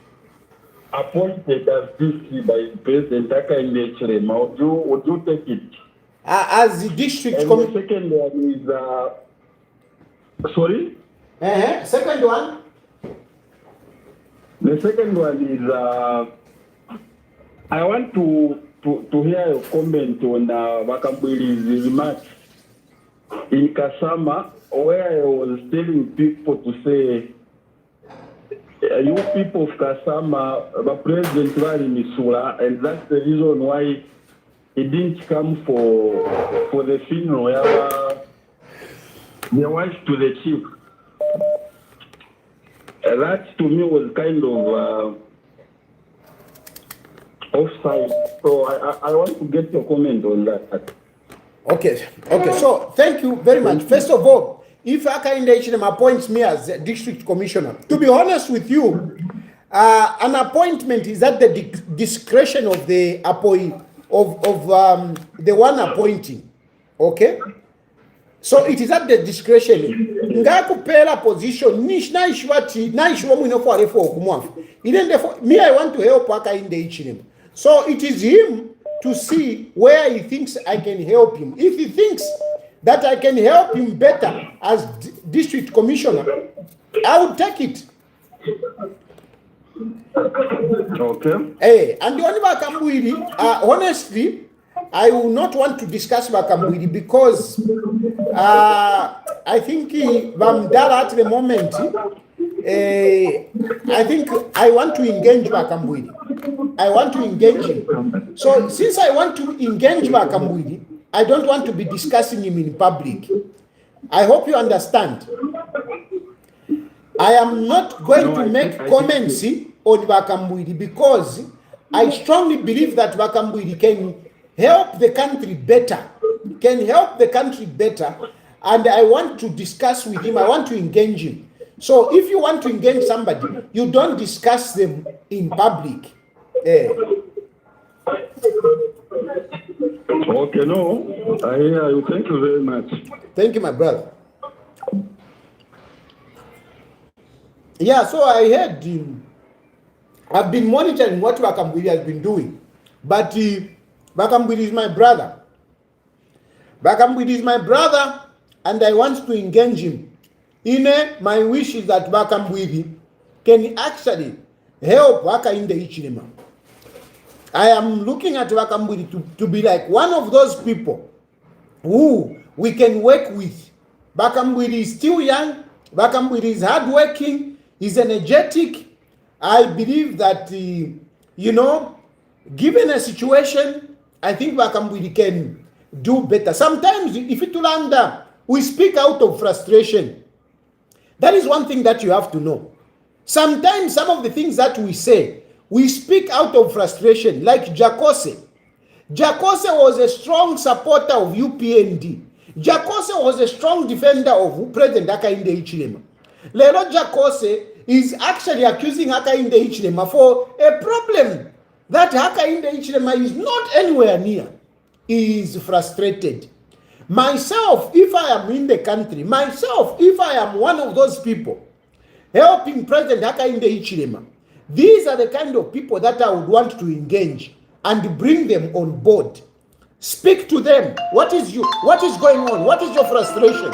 [SPEAKER 3] appointed as DC by President Hakainde Hichilema, would you take it?
[SPEAKER 1] As the district
[SPEAKER 3] and the second one is, sorry?
[SPEAKER 1] Second one?
[SPEAKER 3] The second one is, I want to hear your comment on Vakambwili's remarks in Kasama, where I was telling people to say, you people of Kasama, the president was in Missoula, and that's the reason why he didn't come for the funeral where the wife to the chief. That to me was kind of offside. So I want to get your comment on that. Okay.
[SPEAKER 1] So thank you very much. First of all, if Hakainde Hichilema appoints me as a district commissioner, to be honest with you, an appointment is at the discretion of the the one appointing. Okay? So it is at the discretion. Ngakupela position naishwa mwino for refo kumwafu. Me, I want to help Hakainde Hichilema. So it is him to see where he thinks I can help him. If he thinks that I can help him better as district commissioner, I would take it.
[SPEAKER 3] Okay.
[SPEAKER 1] Hey, and the only Vakambwili, honestly, I will not want to discuss Vakambwili because I think Vamdala at the moment, I think I want to engage Vakambwili. I want to engage him. So since I want to engage Vakambwili, I don't want to be discussing him in public. I hope you understand. I am not going to make comments on Vakambwili because I strongly believe that Vakambwili can help the country better. And I want to discuss with him. I want to engage him. So if you want to engage somebody, you don't discuss them in public.
[SPEAKER 3] Okay, no, I hear you. Thank you very much.
[SPEAKER 1] Thank you, my brother. Yeah, so I heard I've been monitoring what Vakambwili has been doing. But Vakambwili is my brother. Vakambwili is my brother, and I want to engage him. My wish is that Vakambwili can actually help Hakainde Hichilema. I am looking at Vakambwili to be like one of those people who we can work with. Vakambwili is still young. Vakambwili is hardworking. He's energetic. I believe that, given a situation, I think Vakambwili can do better. Sometimes, if it will end up, we speak out of frustration. That is one thing that you have to know. Sometimes, some of the things that we say, we speak out of frustration, like Jakose. Jakose was a strong supporter of UPND. Jakose was a strong defender of President Hakainde Hichilema. Lero Jakose is actually accusing Hakainde Hichilema for a problem that Hakainde Hichilema is not anywhere near. He is frustrated. Myself, if I am in the country, if I am one of those people helping President Hakainde Hichilema, these are the kind of people that I would want to engage. and bring them on board. Speak to them. What is going on? What is your frustration?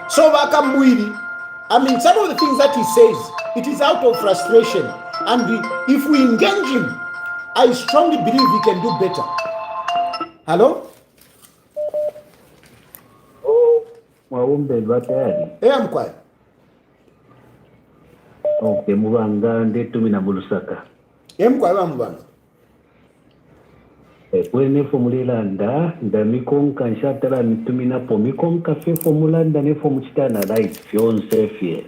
[SPEAKER 1] So Vakamwiri, I mean, some of the things that he says, it is out of frustration. And if we engage him, I strongly believe we can do better. Hello? I'm quiet.
[SPEAKER 6] Okay, mubanga ndetu mina mulusaka.
[SPEAKER 1] Kwa mubanga.
[SPEAKER 6] Kwene formula nda mikonka nshatala mitumina po mikonka fe formula nda ne formuchitana right fyonse fye.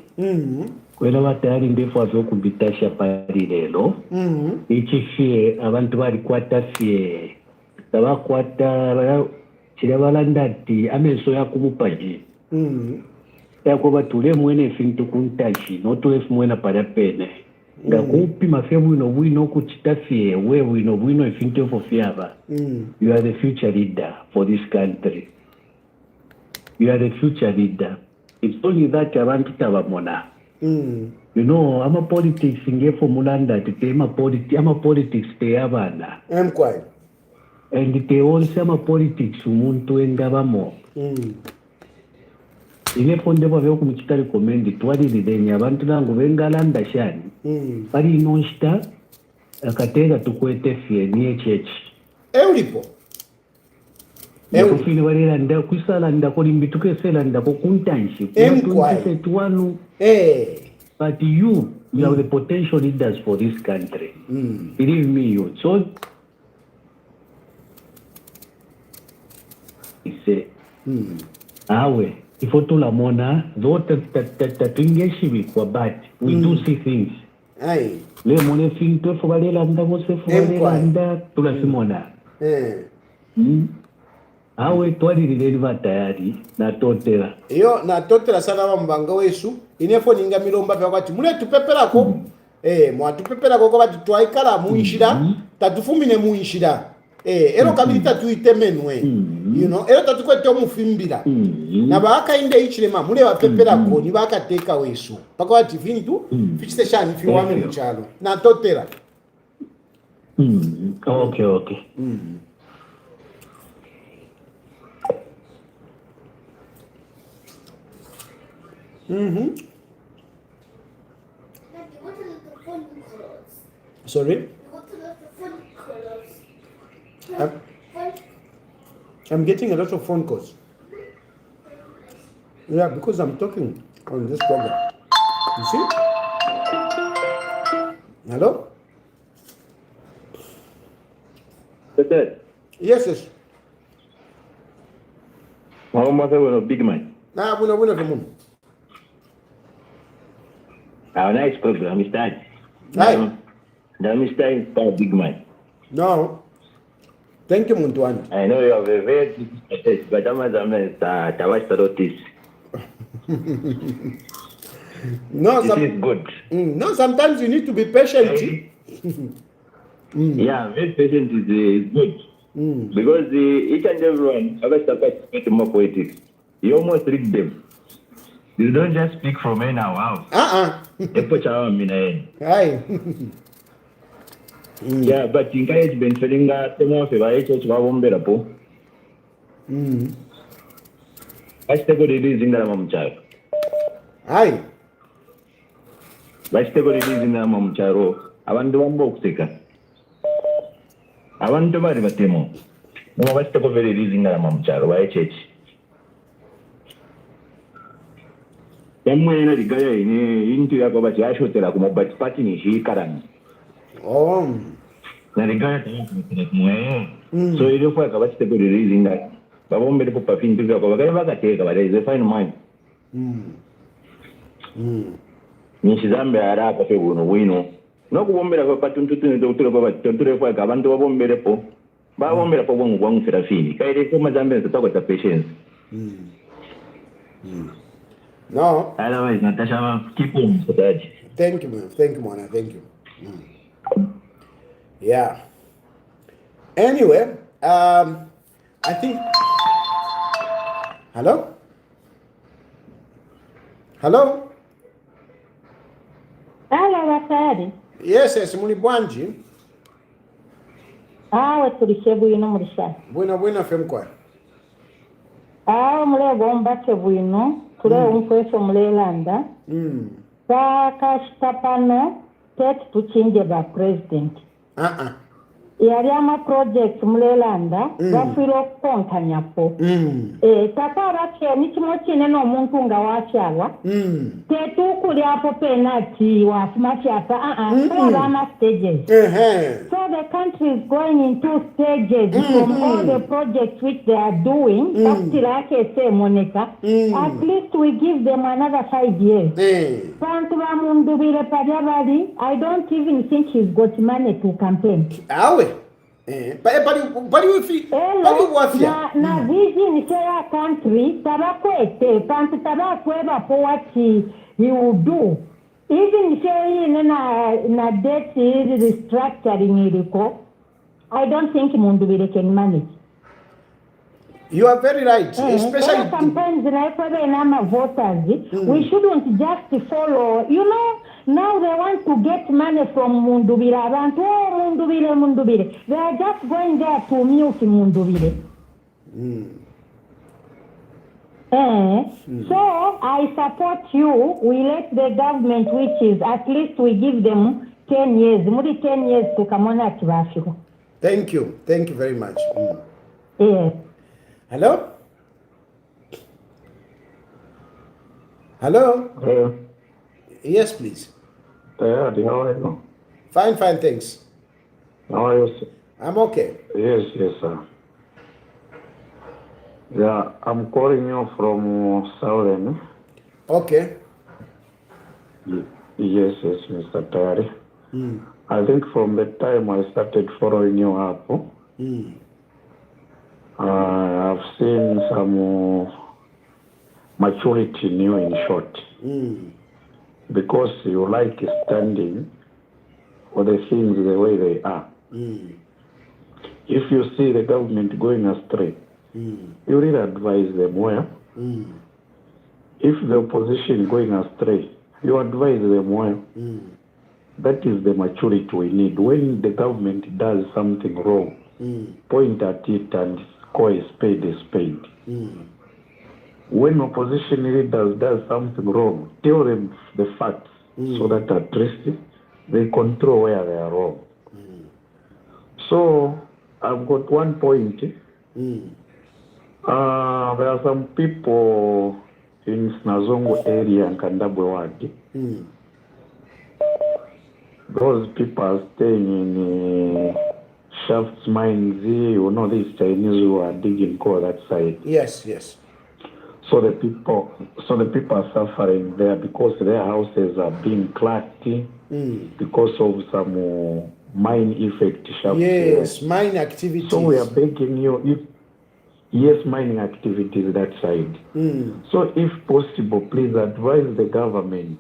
[SPEAKER 6] Kwena batari ndefo azokubitasha pali lelo. Ichi fye abantu bali kwata fye. Tabakwata chirabalandati ameso yakumupaji. Yakoba tule mwene fintu kuntashi noto efu mwena parapene nga kupi mafia wino kuchitafie we wino fintu efo fiaba. You are the future leader for this country. You are the future leader. It's only that abantu tabamona. You know, ama politics ingefo mulanda tete ama politics te abana.
[SPEAKER 1] I'm quiet.
[SPEAKER 6] And te also ama politics umuntu engabamo. Ineponde bavyo kumuchitali komendi twalililenya abantu nangu bengalanda shani bali inonshita akatega tukwete fye niye chechi
[SPEAKER 1] Eulipo
[SPEAKER 6] kufini walila nda kwisala nda kolimbi tukesela nda kukuntanshi tuwanu but you are the potential leaders for this country. Believe me, you. So say awe ifoto la mona zote tatingeshi kwa but we do see things.
[SPEAKER 1] Aye.
[SPEAKER 6] Le mone finto fo balela nda mo se fo balela nda tula simona. Awe twali liliva tayari na totera.
[SPEAKER 1] Iyo na totera sana bambanga wesu inefo ninga milomba pakati mule tupeperako mwa tupeperako ko bati twaikala muinshira tatufumine muinshira ero kabiri tatuitemenwe you know ero tatukwete omufimbira nabaka inde ichilema mule bapeperako ni bakateka wesu pakati vintu fichite shani fiwame mchalo na totera.
[SPEAKER 6] Okay.
[SPEAKER 1] Sorry? I'm getting a lot of phone calls. Yeah, because I'm talking on this program. You see? Hello? Yes.
[SPEAKER 3] How much of a big man?
[SPEAKER 1] Nah, we know the moon.
[SPEAKER 3] Our nice program is that.
[SPEAKER 1] Right.
[SPEAKER 3] Mr. Big Man.
[SPEAKER 1] No. Thank you, Muntuan.
[SPEAKER 3] I know you have a very good but I'm this.
[SPEAKER 1] No,
[SPEAKER 3] this is good.
[SPEAKER 1] No, sometimes you need to be patient.
[SPEAKER 3] Yeah, very patient is good. Because each and everyone, I more poetics. You almost read them. You don't just speak from in our house.
[SPEAKER 1] Aye.
[SPEAKER 3] Yeah, but in case been feeling that the more favorite church won't be a po. I stay good in the mom child.
[SPEAKER 1] Aye.
[SPEAKER 3] I stay good in the mom child. I want to one book sticker. I want to marry Matimo. No, I stay very easy in the mom child. Why church? Yamwe the guy into Yakoba Yashotela, but parting is he current.
[SPEAKER 1] Oh.
[SPEAKER 3] So you don't work about the good reason that I won't be able to pin to the take about it is a fine mind. Nishizambe Araka Wino. No woman of a pattern to the work about to a woman po. But I won't be a one for a fee. I did so much to talk with the patients.
[SPEAKER 1] No.
[SPEAKER 3] Otherwise, Natasha, keep on for that.
[SPEAKER 1] Thank you, man. Thank you, Mona. Thank you. Yeah. Anyway, I think. Hello?
[SPEAKER 7] Hello, Rafael.
[SPEAKER 1] Yes, Muli Bwanji.
[SPEAKER 7] awe tulishe bwino mulisha
[SPEAKER 1] Buena femkwa.
[SPEAKER 7] awe mulego mbate bwino tule umkweso mulelanda kakashitapano tete tuchinje ba president yali ama project mulelanda bafiro kontanyapo takara cheni chimo chine no muntu nga wachalwa tetukulyapo penalty wafumachapa ama stages so the country is going in 2 stages from all the projects which they are doing like say Monica at least we give them another 5 years Pantu wa Mundubile Padiabali I don't even think he's got money to campaign
[SPEAKER 1] Bali wafia
[SPEAKER 7] na vision ya country tabakwete pantu tabakweba for what he will do even say na debt restructuring iliko I don't think Mundubile can manage.
[SPEAKER 1] You are very right, especially
[SPEAKER 7] sometimes like when voters we shouldn't just follow, you know. Now they want to get money from Mundubile. Mundubile. They are just going there to mute Mundubile. So I support you. We let the government, which is at least we give them 10 years, more than 10 years to come on at Rafiko.
[SPEAKER 1] Thank you very much.
[SPEAKER 7] Yes.
[SPEAKER 1] Hello? Yes, please.
[SPEAKER 8] How are you?
[SPEAKER 1] Fine, thanks.
[SPEAKER 8] How are you, sir?
[SPEAKER 1] I'm okay.
[SPEAKER 8] Yes, sir. Yeah, I'm calling you from Southern.
[SPEAKER 1] Okay.
[SPEAKER 8] Yes, Mr. Tari. I think from the time I started following you up, I've seen some maturity in you, in short. Because you like standing for the things the way they are. If you see the government going astray, you really advise them well. If the opposition going astray, you advise them well. That is the maturity we need. When the government does something wrong, point at it and call a spade. When opposition leaders does something wrong, tell them the facts so that at least they control where they are wrong. So I've got one point. There are some people in Snazongo area and Kandabwe ward. Those people are staying in shafts mines. You know, these Chinese who are digging coal that side.
[SPEAKER 1] Yes.
[SPEAKER 8] So the people are suffering there because their houses are being cracked because of some mine effect shafts.
[SPEAKER 1] Yes, mine activities.
[SPEAKER 8] So we are begging you, yes, mining activities that side. So if possible, please advise the government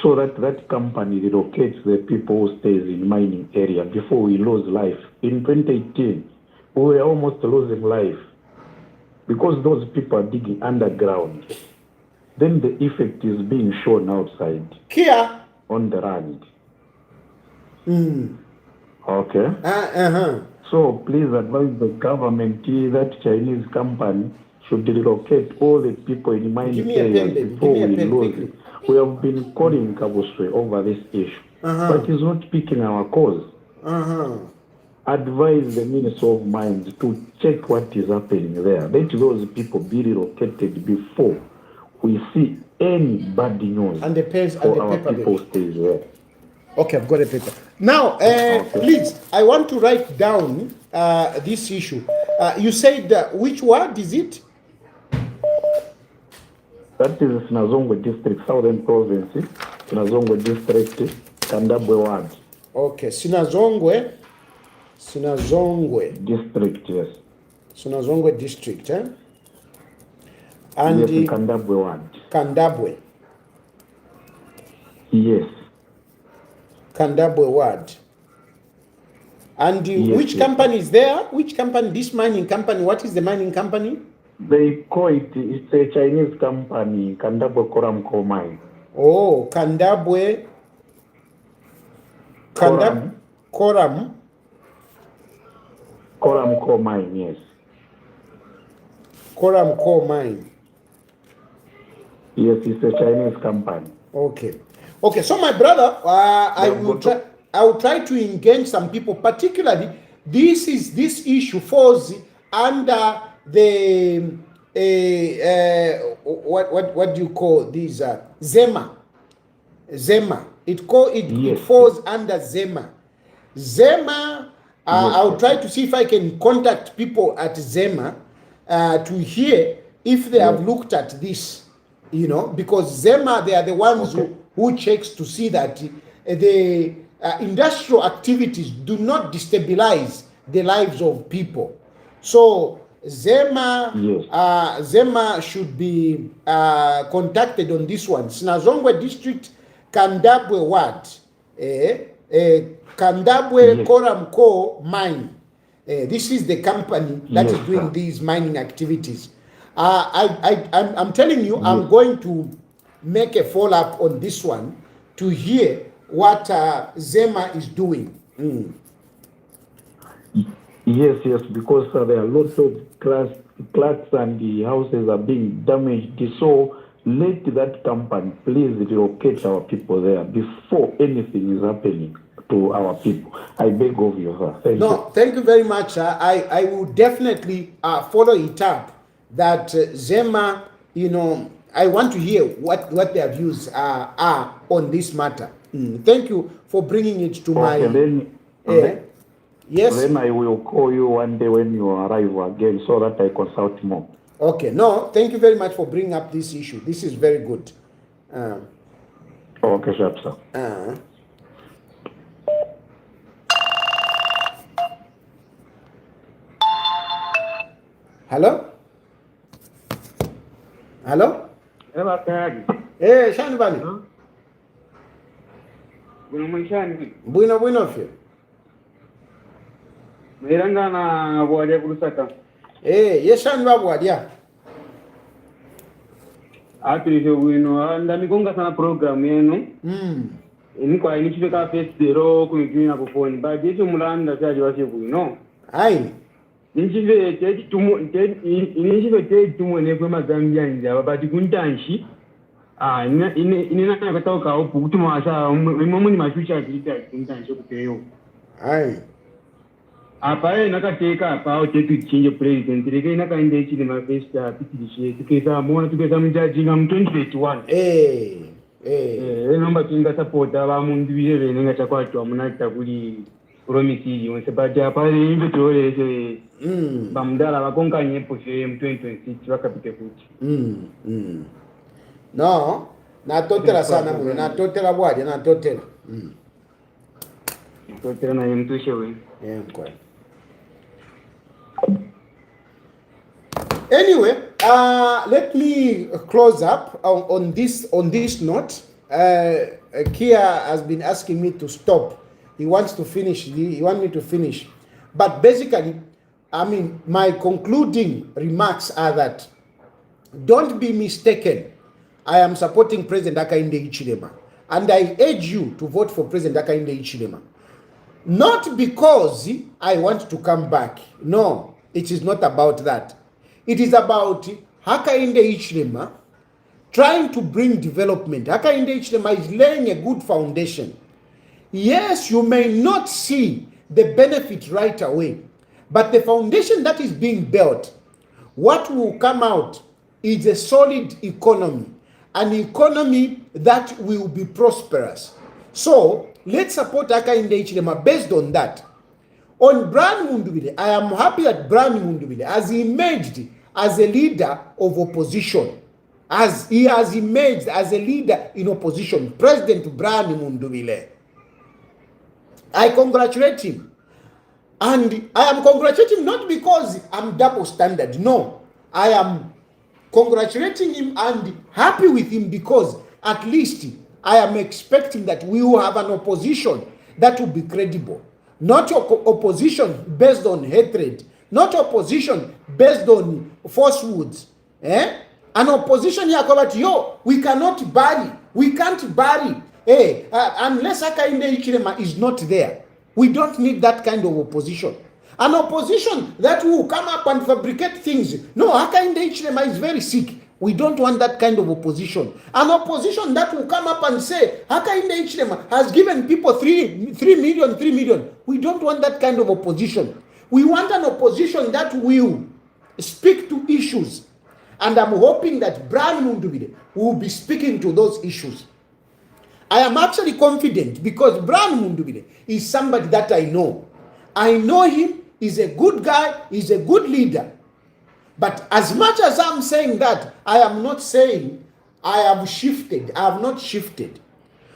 [SPEAKER 8] so that company relocates the people who stays in mining area before we lose life. In 2018, we were almost losing life because those people are digging underground. Then the effect is being shown outside.
[SPEAKER 1] Here?
[SPEAKER 8] On the land. Okay. So please advise the government that Chinese company should relocate all the people in mining areas before we lose it. We have been calling Kabuswe over this issue, but he's not picking our cause. Advise the Minister of Mines to check what is happening there. Let those people be relocated before we see any bad news
[SPEAKER 1] and the
[SPEAKER 8] our people stays there.
[SPEAKER 1] Okay, I've got a paper. Now, please, I want to write down this issue. You said, which word is it?
[SPEAKER 8] That is Sinazongwe District, Southern Province, Sinazongwe District, Kandabwe Ward.
[SPEAKER 1] Okay, Sinazongwe
[SPEAKER 8] District, yes.
[SPEAKER 1] Sinazongwe District, And
[SPEAKER 8] yes, Kandabwe Ward.
[SPEAKER 1] Kandabwe.
[SPEAKER 8] Yes.
[SPEAKER 1] Kandabwe Ward. And which company is there? Which company? This mining company. What is the mining company?
[SPEAKER 8] They call it, it's a Chinese company, Kandabwe Koram Coal Mine.
[SPEAKER 1] Oh, Kandabwe Koram
[SPEAKER 8] Coram Coal Mine, yes.
[SPEAKER 1] Coram Coal Mine.
[SPEAKER 8] Yes, it's a Chinese company.
[SPEAKER 1] Okay. Okay, so my brother, I will try to engage some people, particularly this issue falls under the what do you call these Zema. It falls under Zema. I'll try to see if I can contact people at Zema to hear if they have looked at this, because Zema, they are the ones who checks to see that the industrial activities do not destabilize the lives of people. So Zema should be contacted on this one. Sinazongwe district, Kandabwe ward, Kandabwe Coram Coal Mine. This is the company that is doing these mining activities. I'm telling you, I'm going to make a follow-up on this one to hear what Zema is doing.
[SPEAKER 8] Yes, because there are lots of flats and the houses are being damaged. So let that company please relocate our people there before anything is happening to our people. I beg of you, sir.
[SPEAKER 1] Thank you very much. I will definitely follow it up. That Zema, I want to hear what their views are on this matter. Thank you for bringing it to my. Yes.
[SPEAKER 8] Then I will call you one day when you arrive again so that I consult more.
[SPEAKER 1] Okay. No, thank you very much for bringing up this issue. This is very good.
[SPEAKER 8] Okay, sharp, sir.
[SPEAKER 1] Hello? Shani bani. Bueno fio.
[SPEAKER 3] Miranga na bwale kurusaka.
[SPEAKER 1] Yeshani babwadia.
[SPEAKER 3] Atirihe wino ndamikonga sana program yenu. Niko inishika face zero kuingia kwa phone. Baje tumulanda chaji wase kuino.
[SPEAKER 1] Ai.
[SPEAKER 3] Inchive tumu ne kwa Zambia nja babati kuntanshi. Ine nakatoka upu kutuma asa mumuni mashucha kita kuntanshi kupeyo.
[SPEAKER 1] Ai.
[SPEAKER 3] Apa nakateka apa otetu change president rege nakaende chile mafesta pitishe tukesa muona tukesa mjaji ngam 2021 namba kinga support aba Mundubile venenga chakwatwa munata kuli promise yonse baje apa imbe tole bamdala bakonkanye poshe mu 2026 bakapite kuti
[SPEAKER 1] no natotela sana mwe natotela bwaje natotela
[SPEAKER 3] totela na yemtushe we
[SPEAKER 1] mkweli. Anyway, let me close up on this note. Kia has been asking me to stop. He wants to finish. He wants me to finish. But basically, my concluding remarks are that don't be mistaken. I am supporting President Hakainde Hichilema, and I urge you to vote for President Hakainde Hichilema. Not because I want to come back. No, it is not about that. It is about Hakainde Hichilema trying to bring development. Hakainde Hichilema is laying a good foundation. Yes, you may not see the benefit right away, but the foundation that is being built, what will come out is a solid economy, an economy that will be prosperous. So, let's support Hakainde Hichilema based on that. On Brian Mundubile, I am happy that Brian Mundubile has emerged as a leader of opposition. As he has emerged as a leader in opposition, President Brian Mundubile. I congratulate him. And I am congratulating not because I'm double standard. No. I am congratulating him and happy with him because at least I am expecting that we will have an opposition that will be credible. Not opposition based on hatred. Not opposition based on falsehoods. An opposition here called, we cannot bury. We can't bury. Unless Hakainde Hichilema is not there. We don't need that kind of opposition. An opposition that will come up and fabricate things. No, Hakainde Hichilema is very sick. We don't want that kind of opposition. An opposition that will come up and say, Hakainde Hichilema has given people 3 million. We don't want that kind of opposition. We want an opposition that will speak to issues. And I'm hoping that Brian Mundubile will be speaking to those issues. I am actually confident because Brian Mundubile is somebody that I know. I know him, he's a good guy, he's a good leader. But as much as I'm saying that, I am not saying I have shifted. I have not shifted.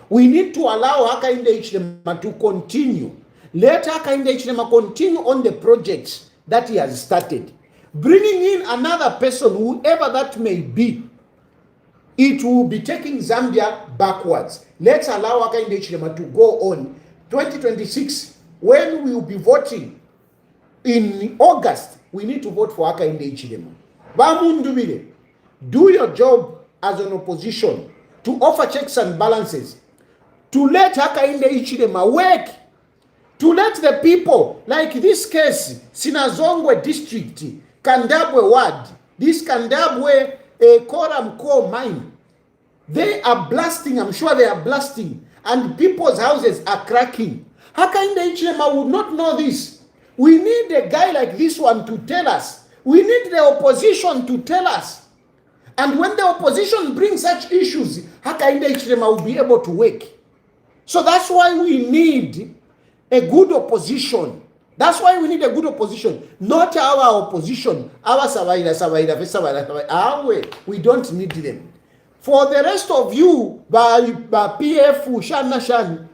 [SPEAKER 1] We need to allow Hakainde Hichilema to continue. Let Hakainde Hichilema continue on the projects that he has started. Bringing in another person, whoever that may be, it will be taking Zambia backwards. Let's allow Hakainde Hichilema to go on. 2026, when we will be voting in August, we need to vote for Hakainde Hichilema. Mundubile, do your job as an opposition to offer checks and balances, to let Hakainde Hichilema work, to let the people, like this case, Sinazongwe district, Kandabwe ward, this Kandabwe Koram Core mine, they are blasting, I'm sure they are blasting, and people's houses are cracking. Hakainde Hichilema would not know this. We need a guy like this one to tell us. We need the opposition to tell us. And when the opposition brings such issues, Hakainde Hichilema will be able to work. So that's why we need a good opposition. That's why we need a good opposition. Not our opposition. Our we don't need them. For the rest of you, by PF, Shana Shan,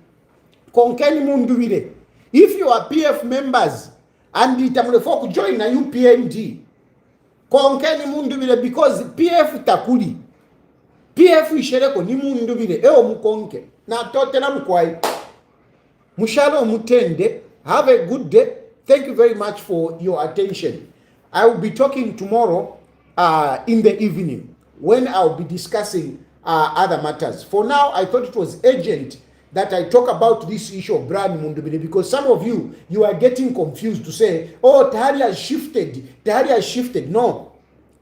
[SPEAKER 1] Konkeni Mundubile, if you are PF members and the folk join a UPND, Konkeni Mundubile, because PF Takuli, PF Ishereko ni Mundubile, eo mukonke, na totena mkwai. Mushalo mutende, have a good day. Thank you very much for your attention. I will be talking tomorrow in the evening when I'll be discussing other matters. For now, I thought it was urgent that I talk about this issue of Brian Mundubile, because some of you are getting confused to say, oh, Tahari has shifted. No,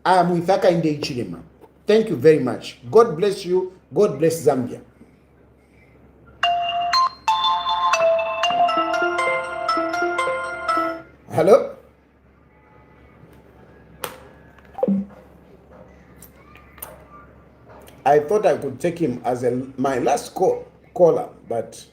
[SPEAKER 1] I am with Hakainde Hichilema. Thank you very much. God bless you. God bless Zambia. Hello? I thought I could take him as my last caller, but